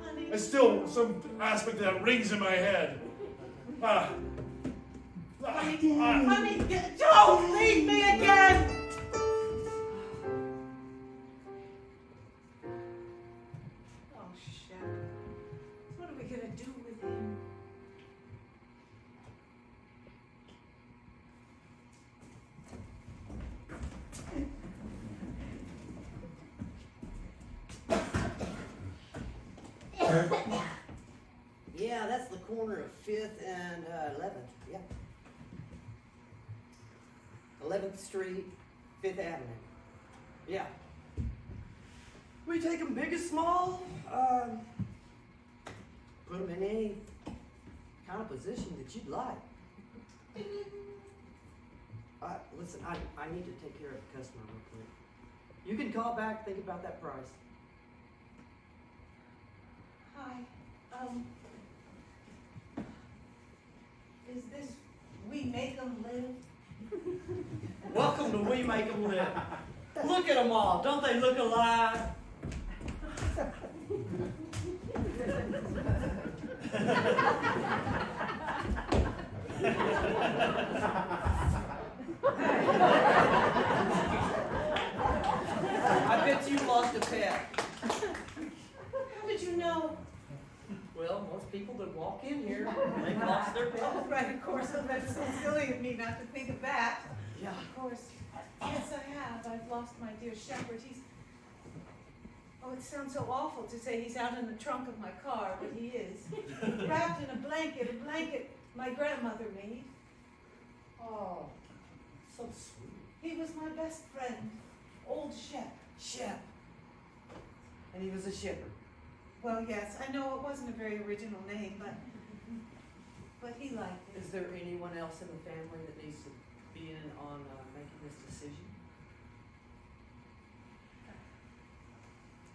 Honey, I still, some aspect of that rings in my head. honey, don't leave me again! Oh, Shep. What are we gonna do with him? Yeah, that's the corner of 5th and 11th. Yeah. 11th Street, 5th Avenue. Yeah. We take them big or small. Put them in any kind of position that you'd like. Listen, I need to take care of the customer real quick. You can call back, think about that price. Hi, is this We Make 'Em Live? Welcome to We Make 'Em Live. Look at them all. Don't they look alive? I bet you lost a pet. How did you know? Well, most people that walk in here, they've lost their pet. Oh, right, of course. Oh, that's so silly of me not to think of that. Yeah. Of course. Yes, I have. I've lost my dear shepherd. He's... Oh, it sounds so awful to say he's out in the trunk of my car, but he is. Wrapped in a blanket my grandmother made. Oh, so sweet. He was my best friend, old Shep. Shep. And he was a shepherd. Well, yes, I know it wasn't a very original name, but but he liked it. Is there anyone else in the family that needs to be in on making this decision?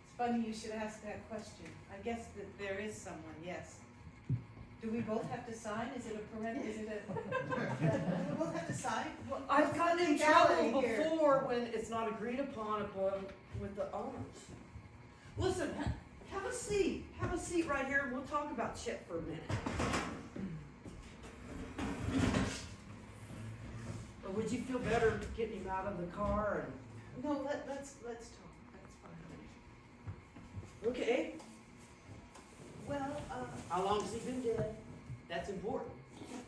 It's funny you should ask that question. I guess that there is someone, yes. Do we both have to sign? Is it a do we both have to sign? Well, I've gotten in legality trouble here? before when it's not agreed upon with the owners. Listen, have a seat. Have a seat right here and we'll talk about Chet for a minute. Or would you feel better getting him out of the car and... No, let's talk. That's fine. Okay. Well, How long has he been dead? That's important.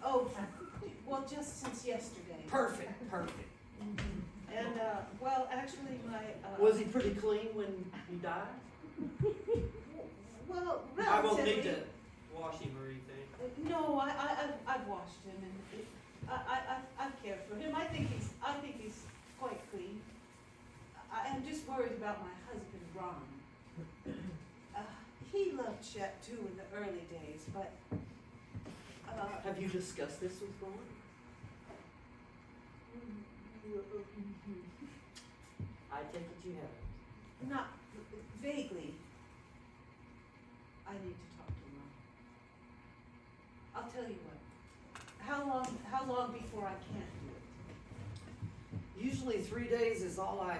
oh, well, just since yesterday. Perfect. And, well, actually, my, Was he pretty clean when he died? well, I won't relatively. need to wash him or anything. No, I've washed him and I've cared for him. I think he's quite clean. I'm just worried about my husband, Ron. He loved Chet too in the early days, but, Have you discussed this with Ron? I take it you haven't. not vaguely. I need to talk to Ron. I'll tell you what. How long before I can't do it? Usually 3 days is all I,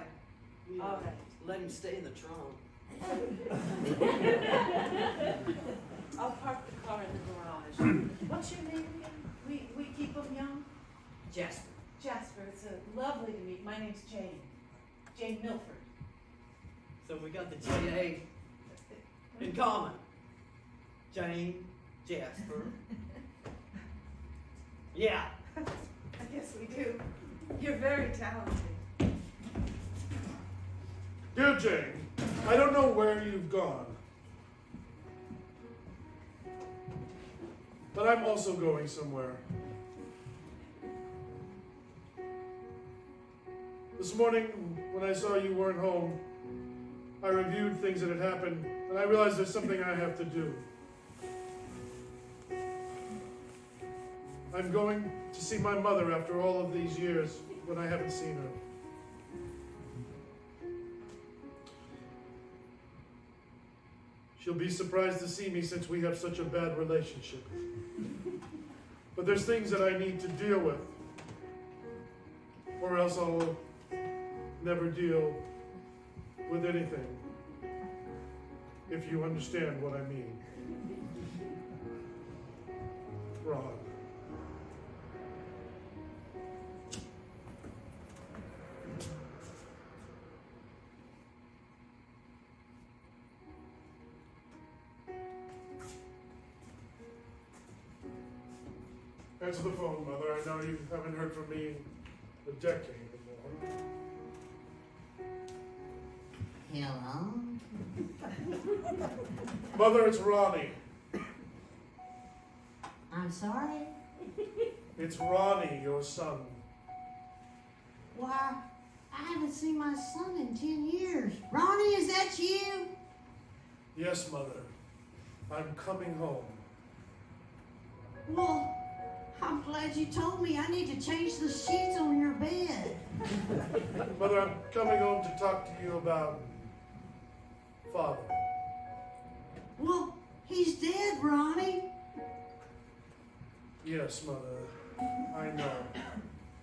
All right. let him stay in the trunk. I'll park the car in the garage. What's your name again? We keep them young? Jasper. Jasper, it's lovely to meet. My name's Jane. Jane Milford. So we got the J.A. in common. Jane, Jasper. Yeah. I guess we do. You're very talented. Dear Jane, I don't know where you've gone, but I'm also going somewhere. This morning, when I saw you weren't home, I reviewed things that had happened, and I realized there's something I have to do. I'm going to see my mother after all of these years when I haven't seen her. She'll be surprised to see me since we have such a bad relationship. But there's things that I need to deal with, or else I'll never deal with anything, if you understand what I mean. Ron. Answer the phone, Mother. I know you haven't heard from me in a decade or more. Hello? Mother, it's Ronnie. I'm sorry? It's Ronnie, your son. Why, I haven't seen my son in 10 years. Ronnie, is that you? Yes, Mother. I'm coming home. Well, I'm glad you told me. I need to change the sheets on your bed. Mother, I'm coming home to talk to you about Father. Well, he's dead, Ronnie. Yes, Mother. I know.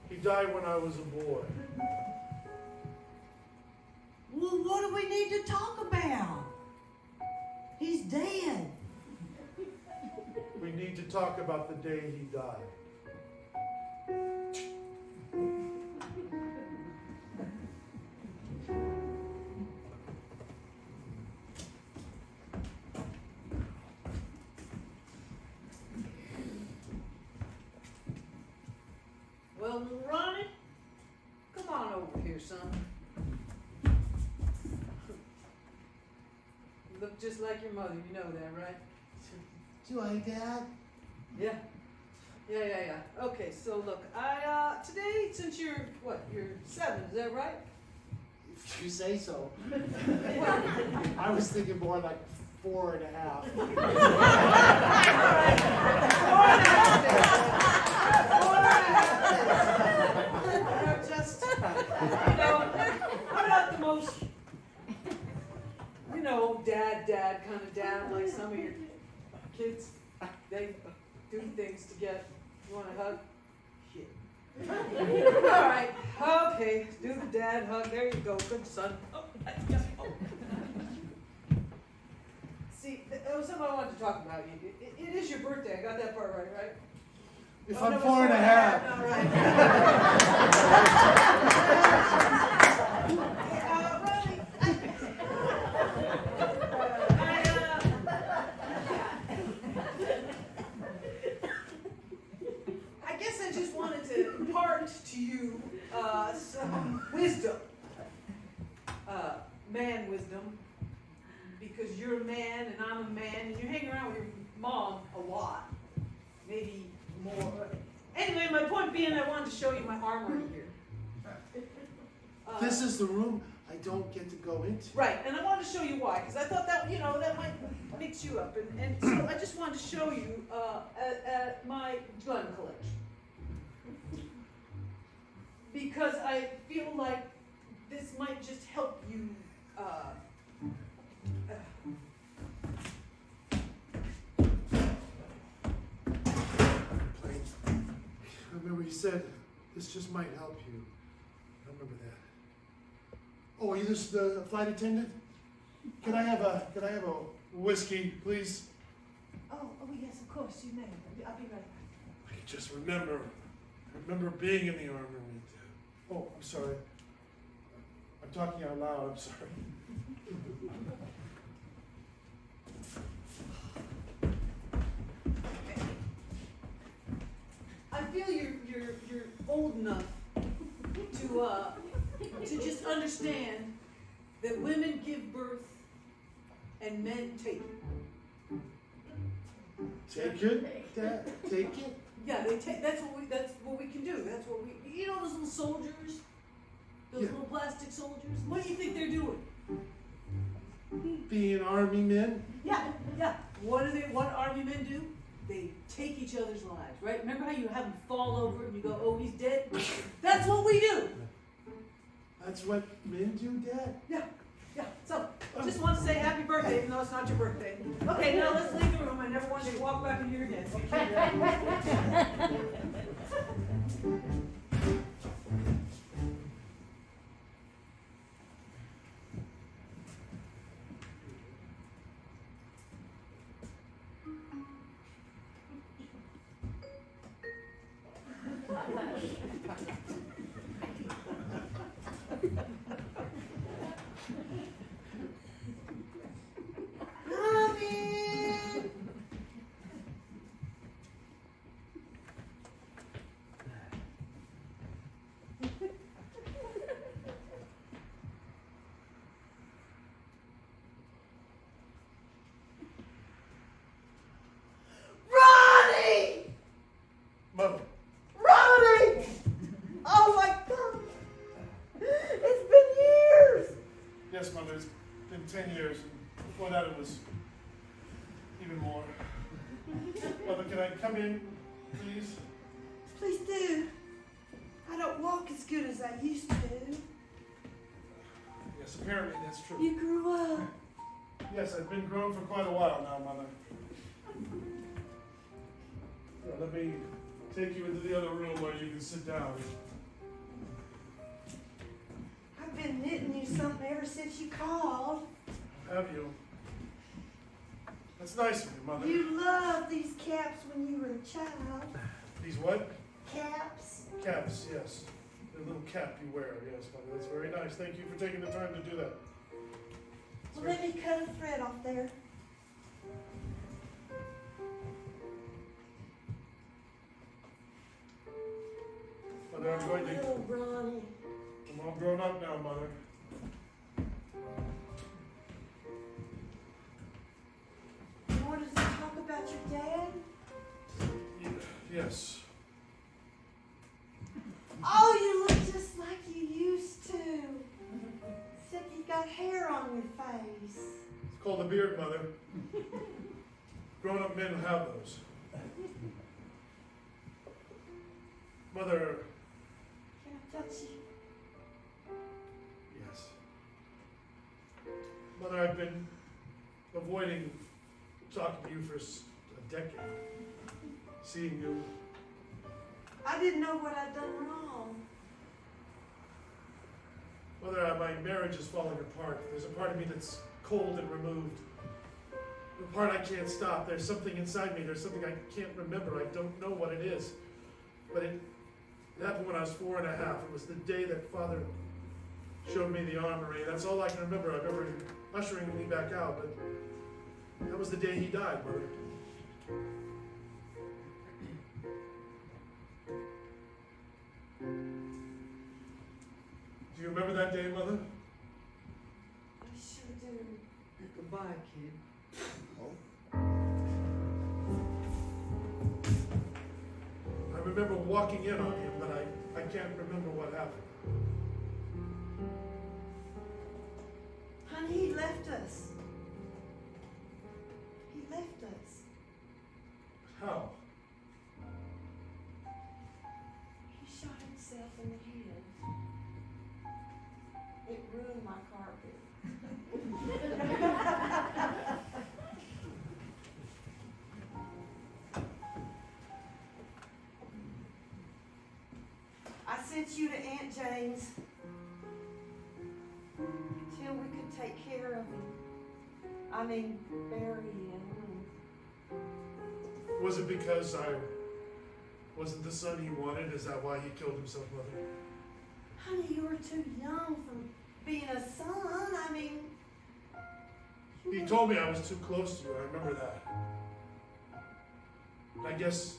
He died when I was a boy. Well, what do we need to talk about? He's dead. We need to talk about the day he died. Well, Ronnie, come on over here, son. You look just like your mother, you know that, right? Do I, Dad? Yeah. Okay, so look, today, since you're 7, is that right? You say so. Well, I was thinking more like 4.5. I'm not the most, dad kind of dad like some of your kids. They do things to get, you want a hug? Shit. All right, okay, do the dad hug. There you go, good son. Oh, yes. Oh. See, there was something I wanted to talk about. It is your birthday. I got that part right? If Oh, I'm no, it's 4.5. All right. I guess I just wanted to impart to you some wisdom, man wisdom, because you're a man and I'm a man, and you hang around with your mom a lot, maybe more. Anyway, my point being, I wanted to show you my armory here. This is the room I don't get to go into. Right, and I wanted to show you why, because I thought that, that might mix you up. And so I just wanted to show you at my gun collection. Because I feel like this might just help you. I remember you said this just might help you. I remember that. Oh, are you the flight attendant? Can I have a whiskey, please? Oh, yes, of course, you may. I'll be right back. I can just remember. I remember being in the armory. Oh, I'm sorry. I'm talking out loud. I'm sorry. I feel you're old enough to just understand that women give birth and men take it. Take it, Dad. Take it. Yeah, they take. That's what we can do. That's what we. Those little soldiers, those little plastic soldiers. What do you think they're doing? Being army men. Yeah. What army men do? They take each other's lives, right? Remember how you have them fall over and you go, "Oh, he's dead." That's what we do. That's what men do, Dad? Yeah. So, I just want to say happy birthday, even though it's not your birthday. Okay, now let's leave the room. I never want you to walk back in here again. Mother. Ronnie! Oh my God! It's been years! Yes, Mother. It's been 10 years. And before that, it was even more. Mother, can I come in, please? Please do. I don't walk as good as I used to. Yes, apparently that's true. You grew up. Yes, I've been grown for quite a while now, Mother. Here, let me take you into the other room where you can sit down. I've been knitting you something ever since you called. Have you? That's nice of you, Mother. You loved these caps when you were a child. These what? Caps. Caps, yes. The little cap you wear, yes, Mother. That's very nice. Thank you for taking the time to do that. Well, let me cut a thread off there. Mother, I'm going to... Little Ronnie. I'm all grown up now, Mother. You wanted to talk about your dad? Yes. Oh, you look just like you used to. Except you got hair on your face. It's called a beard, Mother. Grown-up men have those. Mother, Can I touch you? yes. Mother, I've been avoiding talking to you for a decade. Seeing you. I didn't know what I'd done wrong. Mother, my marriage is falling apart. There's a part of me that's cold and removed. The part I can't stop. There's something inside me. There's something I can't remember. I don't know what it is. But it happened when I was 4 and a half. It was the day that Father showed me the armory. That's all I can remember. I remember him ushering me back out, but that was the day he died, Mother. Do you remember that day, Mother? I sure do. Goodbye, kid. I remember walking in on him, but I can't remember what happened. Honey, he left us. He left us. How? He shot himself in the head. It ruined my carpet. I sent you to Aunt Jane's till we could take care of him. I mean, bury him. Was it because I wasn't the son he wanted? Is that why he killed himself, Mother? Honey, you were too young for being a son. I mean, He told me I was too close to you. I remember that. I guess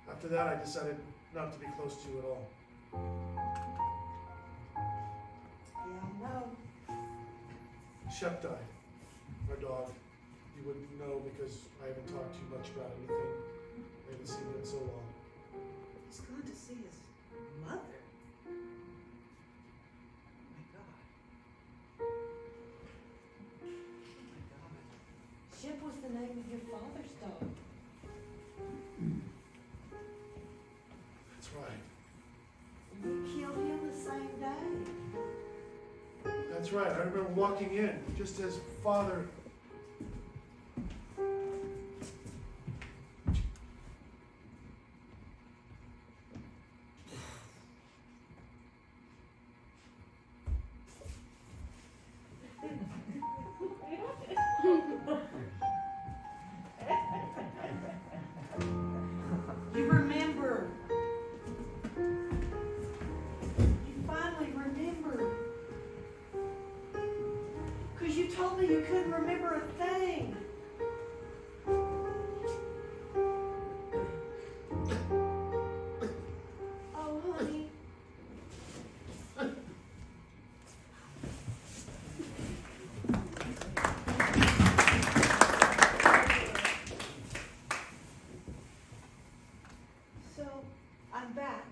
after that I decided not to be close to you at all. yeah, I know. Shep died, our dog. You wouldn't know because I haven't talked too much about anything. I haven't seen him in so long. He's going to see his mother. Oh my God. Oh my God. Shep was the name of your father's dog. That's right. You killed him the same day. That's right. I remember walking in just as Father. You remember. You finally remembered. Because you told me you couldn't remember a thing. Oh, honey. So, I'm back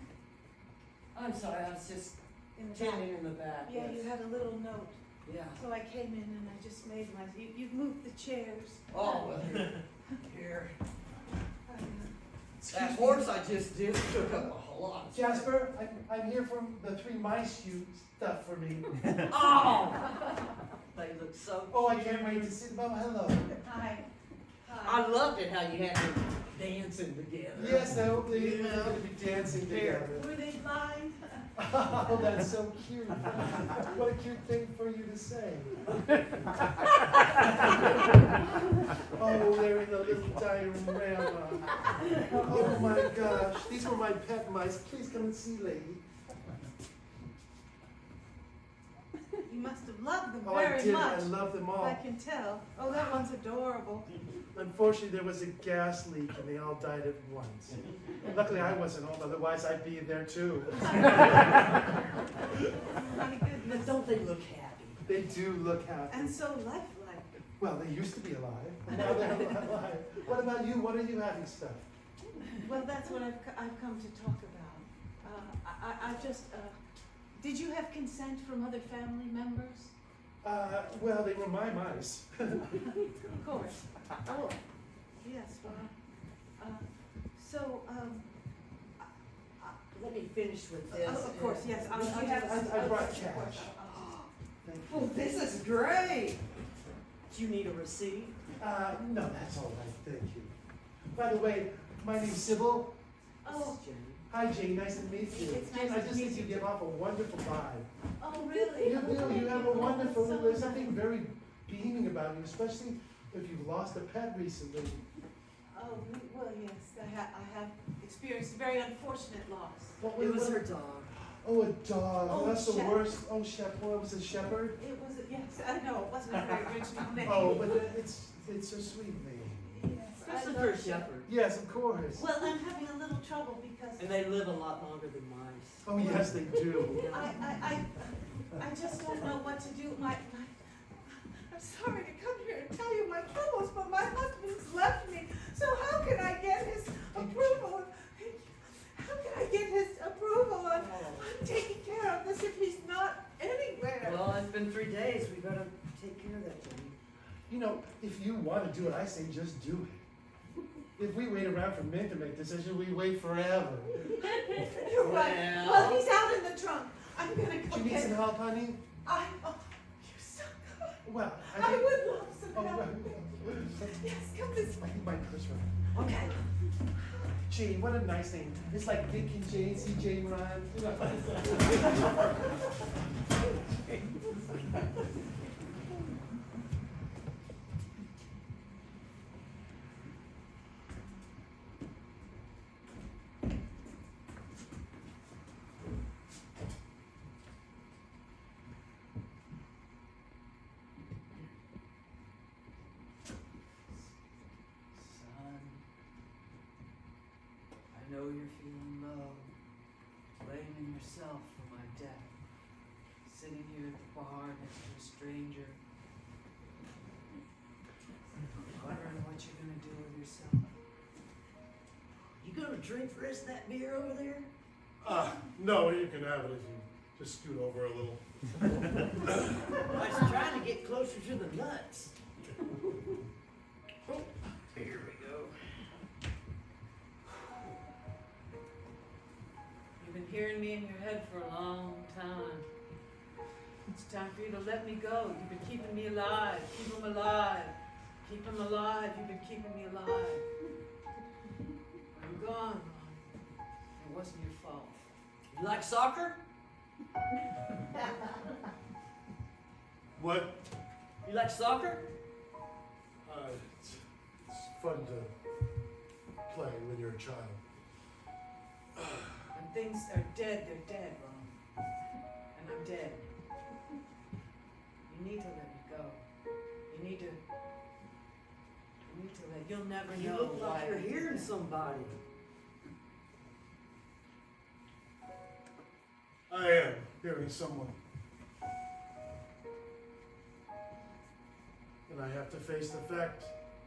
I'm sorry, I was just in the back. standing in the back. Yeah, yes. you had a little note. Yeah. So I came in and I just made my, you've moved the chairs. Oh, well, here. I, That horse I just did took up a whole lot of space. Jasper, I'm here from the 3 mice you stuffed for me. Oh! They look so Oh, I can't wait to see them. Oh, hello. hi. I loved it how you had them dancing together. Yes, I hope they're going to be dancing together. Were they blind? Oh, that's so cute. What a cute thing for you to say. Oh, they're in a little diorama. Oh my gosh, these were my pet mice. Please come and see, lady. You must have loved them Oh, I very did. much. I love them all. I can tell. Oh, that one's adorable. Unfortunately, there was a gas leak and they all died at once. Luckily, I wasn't home, otherwise I'd be there too. My goodness. Don't they look happy? They do look happy. And so lifelike. Well, they used to be alive. Now they're alive. What about you? What are you having stuff? Well, that's what I've come to talk about. I just, did you have consent from other family members? Well, they were my mice. Of course. Oh, yes, well, so, Let me finish with this. of course, yes, I'll Did you have, have- I brought of cash. course, Thank you. Oh, this is great. Do you need a receipt? No, that's all right, thank you. By the way, my name's Sybil. Oh, Hi, Jane, nice to meet you. It's nice I to just meet think you you. give off a wonderful vibe. oh, really? You do, you have a wonderful, So there's nice. something very beaming about you, especially if you've lost a pet recently. Oh, well, yes, I have experienced a very unfortunate loss. What It was her dog. Oh, a dog, Oh, that's the Shep. worst. Oh, what was it, Shepherd? It was, yes, I know, it wasn't a very original name. Oh, but it's a sweet name. Yes, I Especially love for a it. shepherd. Yes, of course. Well, I'm having a little trouble because And they live a lot longer than mice. Oh, yes, they do. I just don't know what to do. I'm sorry to come here and tell you my troubles, but my husband's left me. So how can I get his approval? How can I get his approval on taking care of this if he's not anywhere? Well, it's been 3 days. We better take care of that, Jenny. You know, if you want to do it, I say just do it. If we wait around for men to make decisions, we wait forever. You're right. Well, he's out in the trunk. I'm gonna Do go you need get some him. help, honey? Oh, you're so good. Well, I think. would love some Oh, help. well, Yes, come this I way. think my purse right. Okay. Jane, what a nice name. It's like Dick and Jane, see Jane rhyme. Son, I know you're feeling low, blaming yourself for my death, sitting here at the bar next to a stranger, wondering what you're gonna do with yourself. You gonna drink the rest of that beer over there? No, you can have it if you just scoot over a little. I was trying to get closer to the nuts. Oh, here we go. You've been hearing me in your head for a long time. It's time for you to let me go. You've been keeping me alive. Keep him alive. Keep him alive. You've been keeping me alive. I'm gone, Ron. It wasn't your fault. You like soccer? What? You like soccer? It's fun to play when you're a child. When things are dead, they're dead, Ron. And I'm dead. You need to let me go. You need to let, you'll never You know look why like you're I did hearing that. somebody. I am hearing someone. And I have to face the fact.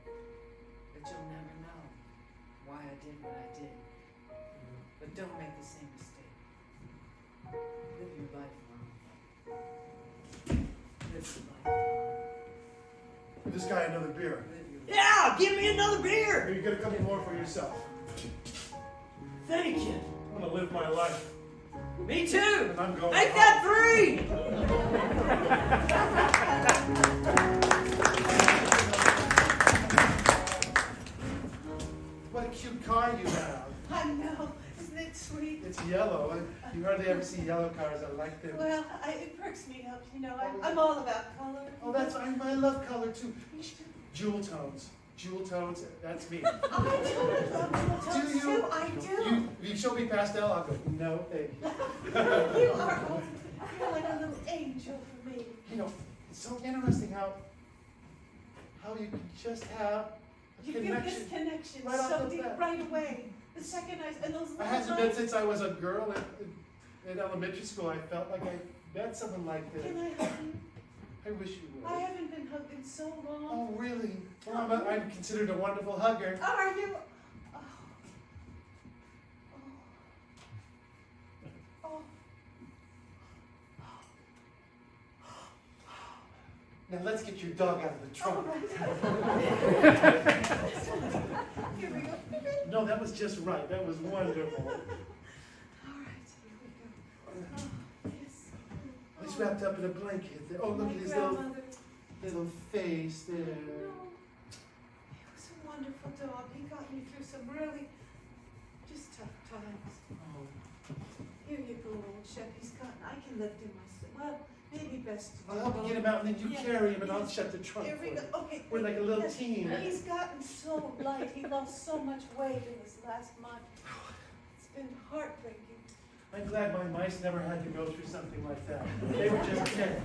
But you'll never know why I did what I did. But don't make the same mistake. Live your life, Ron. Live your life. Give this guy another beer. Live your life. Yeah, give me another beer. Here, you get a couple more for yourself. Thank you. I'm gonna live my life. Me too. And I'm going Make home. that 3. What a cute car you have. I know. Isn't it sweet? It's yellow. You hardly ever see yellow cars. I like them. Well, it perks me up, you know. I'm all about color. Oh, I love color too. Jewel tones. Jewel tones. That's me. I do love Do you? too. I do. You show me pastel, I'll go, no, thank you. You are. You're like a little angel for me. You know, it's so interesting how you can just have a You feel connection. this connection right off so the deep bat. right away. The second and those It little hasn't been lines. since I was a girl in elementary school. I felt like I met someone like this. Can I hug you? I wish you would. I haven't been hugged in so long. Oh, really? Well, I'm considered a wonderful hugger. Are you? Oh. Oh. Oh. Now let's get your dog out of the trunk. Here we go. No, that was just right. That was wonderful. All right, here we go. Oh, yes. He's wrapped up in a blanket. Oh, look at his little face there. He was a wonderful dog. He got me through some really just tough times. Oh. Here you go, old Shep. I can lift him myself. Well, maybe best to I'll help you get him out, and then you Yeah. carry him, and I'll shut the trunk Here for we you. go. Okay. We're like a little yes. team. He's gotten so light. He lost so much weight in this last month. It's been heartbreaking. I'm glad my mice never had to go through something like that. They were just dead.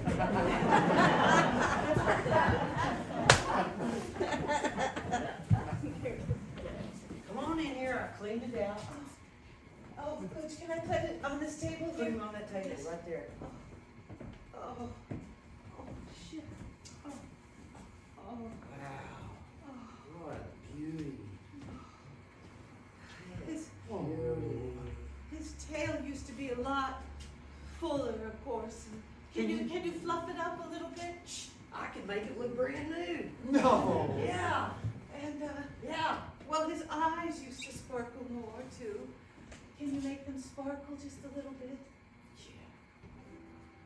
Come on in here, I cleaned it out. Oh, Coach, can I put it on this table Put here? him on that table right there. Oh, shit. Oh, Wow, oh. what a beauty. His, Beauty. his tail used to be a lot fuller, of course. Can you fluff it up a little bit? I could make it look brand new. No. Yeah, And, yeah. well, his eyes used to sparkle more, too. Can you make them sparkle just a little bit?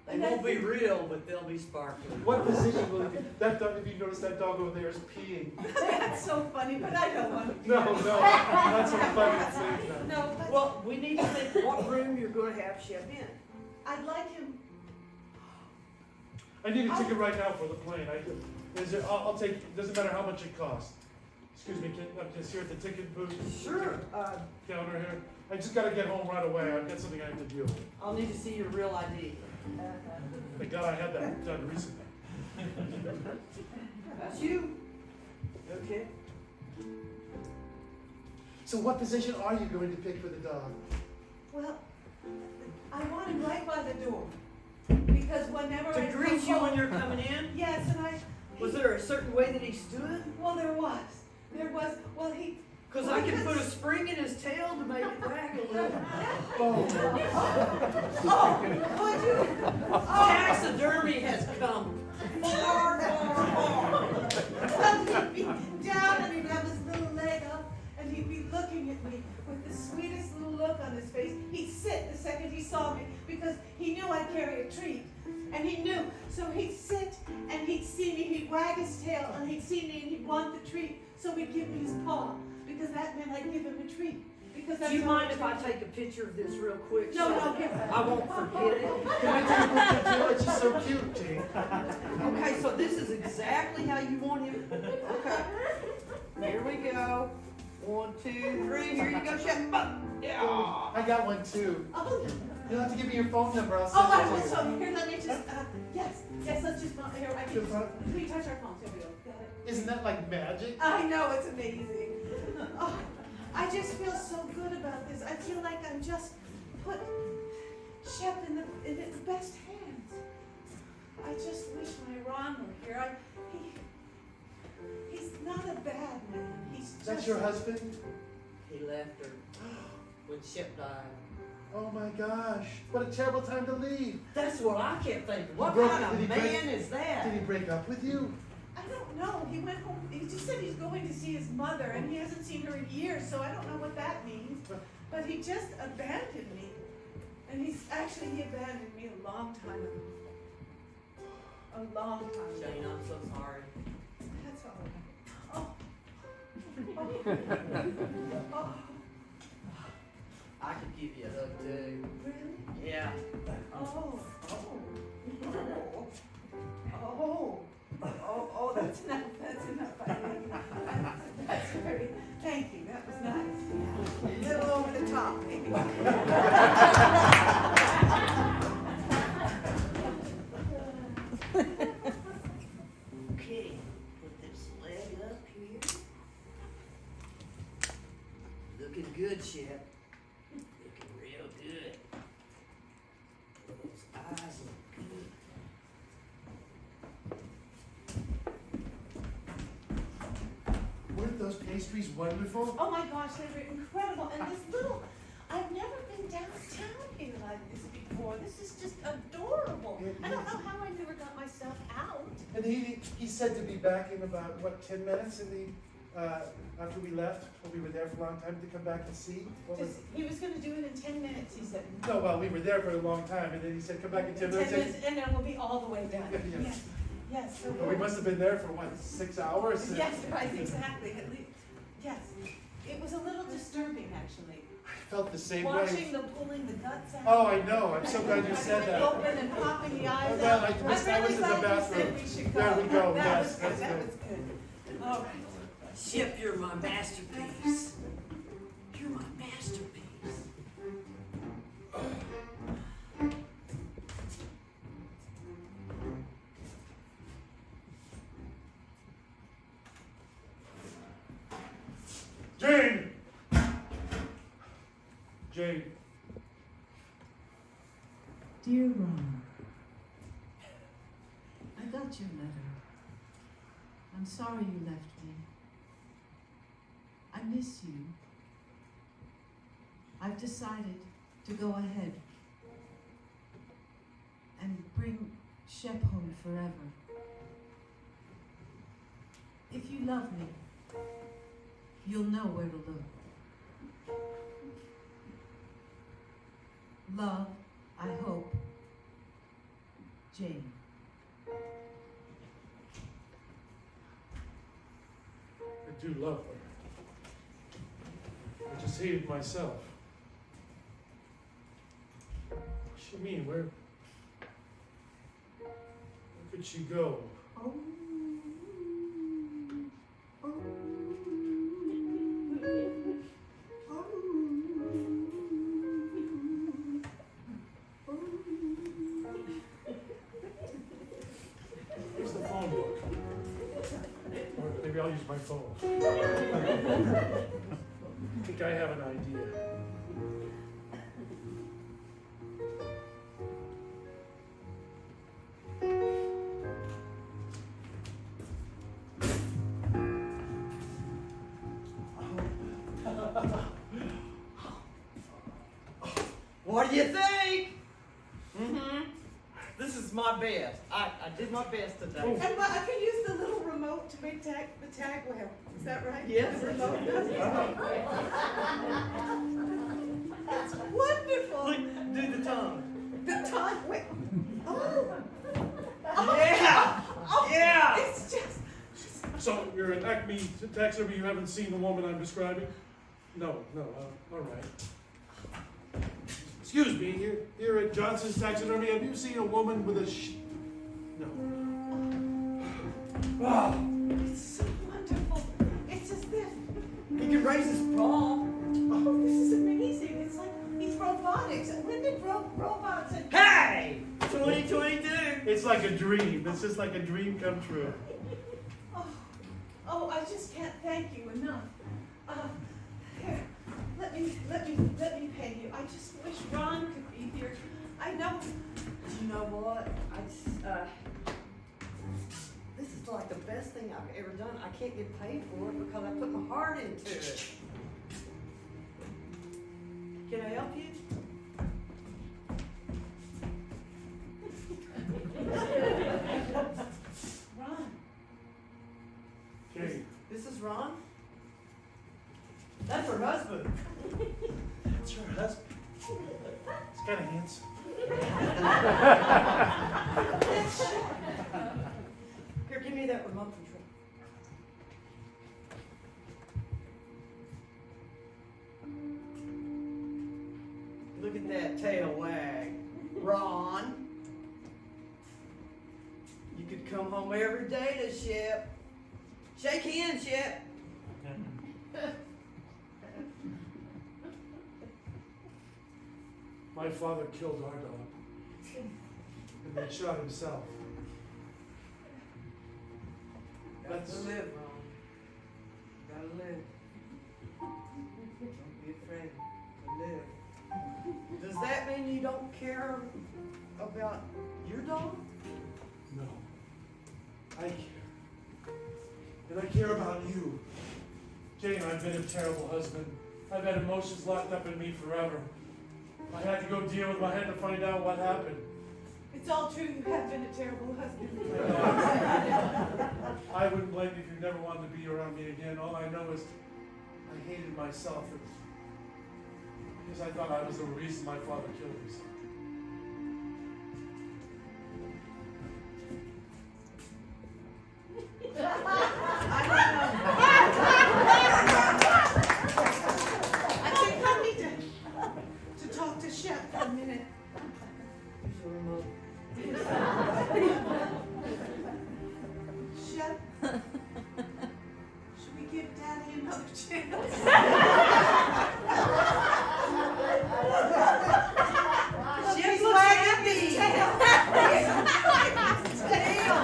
They won't be real, but they'll be sparkling. What position will it be? That dog, if you notice, that dog over there is peeing. That's so funny, but I don't want to. No, not so funny at the same time. No, but Well, we need to think what room you're gonna have Shep in. I'd like him. I need a ticket right now for the plane. I'll take, it doesn't matter how much it costs. Excuse me, I'm just here at the ticket booth. Sure. Counter here. I just gotta get home right away. I've got something I have to deal with. I'll need to see your real ID. Thank God I had that done recently. That's you. Okay. So what position are you going to pick for the dog? Well, I want him right by the door. Because whenever I To come greet you home- when you're coming in? Yes, and Was there a certain way that he stood? well, there was. Well, he. Because I can put a spring in his tail to make it wag a little. Oh, Would you? Taxidermy has come far, far, far. Well, he'd be down and he'd have his little leg up and he'd be looking at me with the sweetest little look on his face. He'd sit the second he saw me because he knew I'd carry a treat. And he knew. So he'd sit and he'd see me, he'd wag his tail and he'd see me and he'd want the treat. So he'd give me his paw because that meant I'd give him a treat. Because that's Do you all mind if I treat. take a picture of this real quick? No, so no, give it. I won't forget it. can I take a picture too? It's just so cute, Jane. Okay, so this is exactly how you want him. Okay. Here we go. 1, 2, 3. Here you go, Shep. Yeah. I got one too. Oh, You'll have to give me your phone number. I'll I send will. it to you. So here, let me just, yes, let's just, here, I can Good front. we touch our phones, here we go, got it. Isn't that like magic? I know, it's amazing. Oh, I just feel so good about this. I feel like I'm just put Shep in the best hands. I just wish my Ron were here. He's not a bad man. He's just. That's your husband? He left her when Shep died. Oh my gosh. What a terrible time to leave. That's what I kept thinking. What Broke- kind did of he break- man is that? Did he break up with you? I don't know. He went home. He just said he's going to see his mother, and he hasn't seen her in years, so I don't know what that means. But he just abandoned me. And he abandoned me a long time ago. A long time ago. Jane, I'm so sorry. That's all right. Oh. I could give you a hug too. Really? Yeah. Oh. That's enough. That's enough. That's very. Thank you. That was nice. A little over the top, maybe. Okay, put this leg up here. Looking good, Shep. Looking real good. Those eyes look good. Weren't those pastries wonderful? Oh my gosh, they were incredible. And this little, I've never been downtown here like this before. This is just adorable. I don't know how I never got myself out. And he said to be back in about, what, 10 minutes after we left? Or we were there for a long time to come back and see? He was gonna do it in 10 minutes, he said. No, well, we were there for a long time, and then he said, come back in 10 minutes. And then we'll be all the way done. Yes. Yes, so Well, we must have been there for, what, 6 hours? Yes, right, exactly, at least, yes. It was a little disturbing, actually. I felt the same way. Watching them pulling the guts out. Oh, I know. I'm so glad you said that. Open and popping the eyes Well, out. I was in the I'm really glad bathroom. you said we should go. There we go. That Yes, was good, that's that good. was good. All right. Ship, you're my masterpiece. You're my masterpiece. Jane! Jane. Dear Ron, I got your letter. I'm sorry you left me. I miss you. I've decided to go ahead and bring Shep home forever. If you love me, you'll know where to look. Love, I hope, Jane. I do love her. I just hated myself. What's she mean? Where could she go? Oh. Oh. Where's the phone book? Or maybe I'll use my phone. I think I have an idea. What do you think? This is my best. I did my best today. Oh. And I can use the little remote to make the tag well. Is that right? Yes. The remote does it. That's wonderful. Look, do the tongue. The time, wait. Oh. Yeah. Oh, Yeah. It's just. So you're an Acme taxidermy, you haven't seen the woman I'm describing? No, all right. Excuse me, here at Johnson's Taxidermy, have you seen a woman with a No. Wow. It's so wonderful. It's just this. He can raise his palm. Oh, this is amazing. It's like these robotics. When did robots and Hey! 2022. It's like a dream. It's just like a dream come true. Oh, I just can't thank you enough. Here, let me pay you. I just wish Ron could be here. I know. You know what? This is like the best thing I've ever done. I can't get paid for it because I put my heart into it. Can I help you? Ron. Okay. This is Ron? That's her husband. That's your husband. He's kind of handsome. Here, give me that remote control. Look at that tail wag. Ron. You could come home every day to Shep. Shake hands, Shep. My father killed our dog. And then shot himself. Gotta live, Ron. Gotta live. Don't be afraid to live. Does that mean you don't care about your dog? No. I care. And I care about you. Jane, I've been a terrible husband. I've had emotions locked up in me forever. I had to go deal with I had to find out what happened. It's all true. You have been a terrible husband. never wanted to be around me again. All I know is I hated myself because I thought I was the reason my father killed himself. I think I need to talk to Shep for a minute. Use your remote. Shep, should we give Daddy another chance? Shep's wagging his tail. His tail.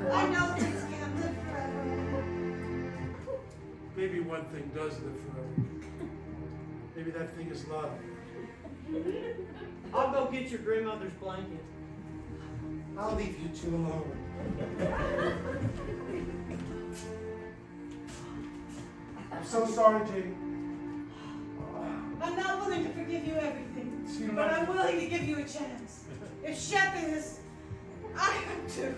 I know things can't live forever. Maybe one thing does live forever. Maybe that thing is love. I'll go get your grandmother's blanket. I'll leave you two alone. I'm so sorry, Jane. I'm not willing to forgive you everything, See, but I'm Mom. willing to give you a chance. If Shep is, I am too.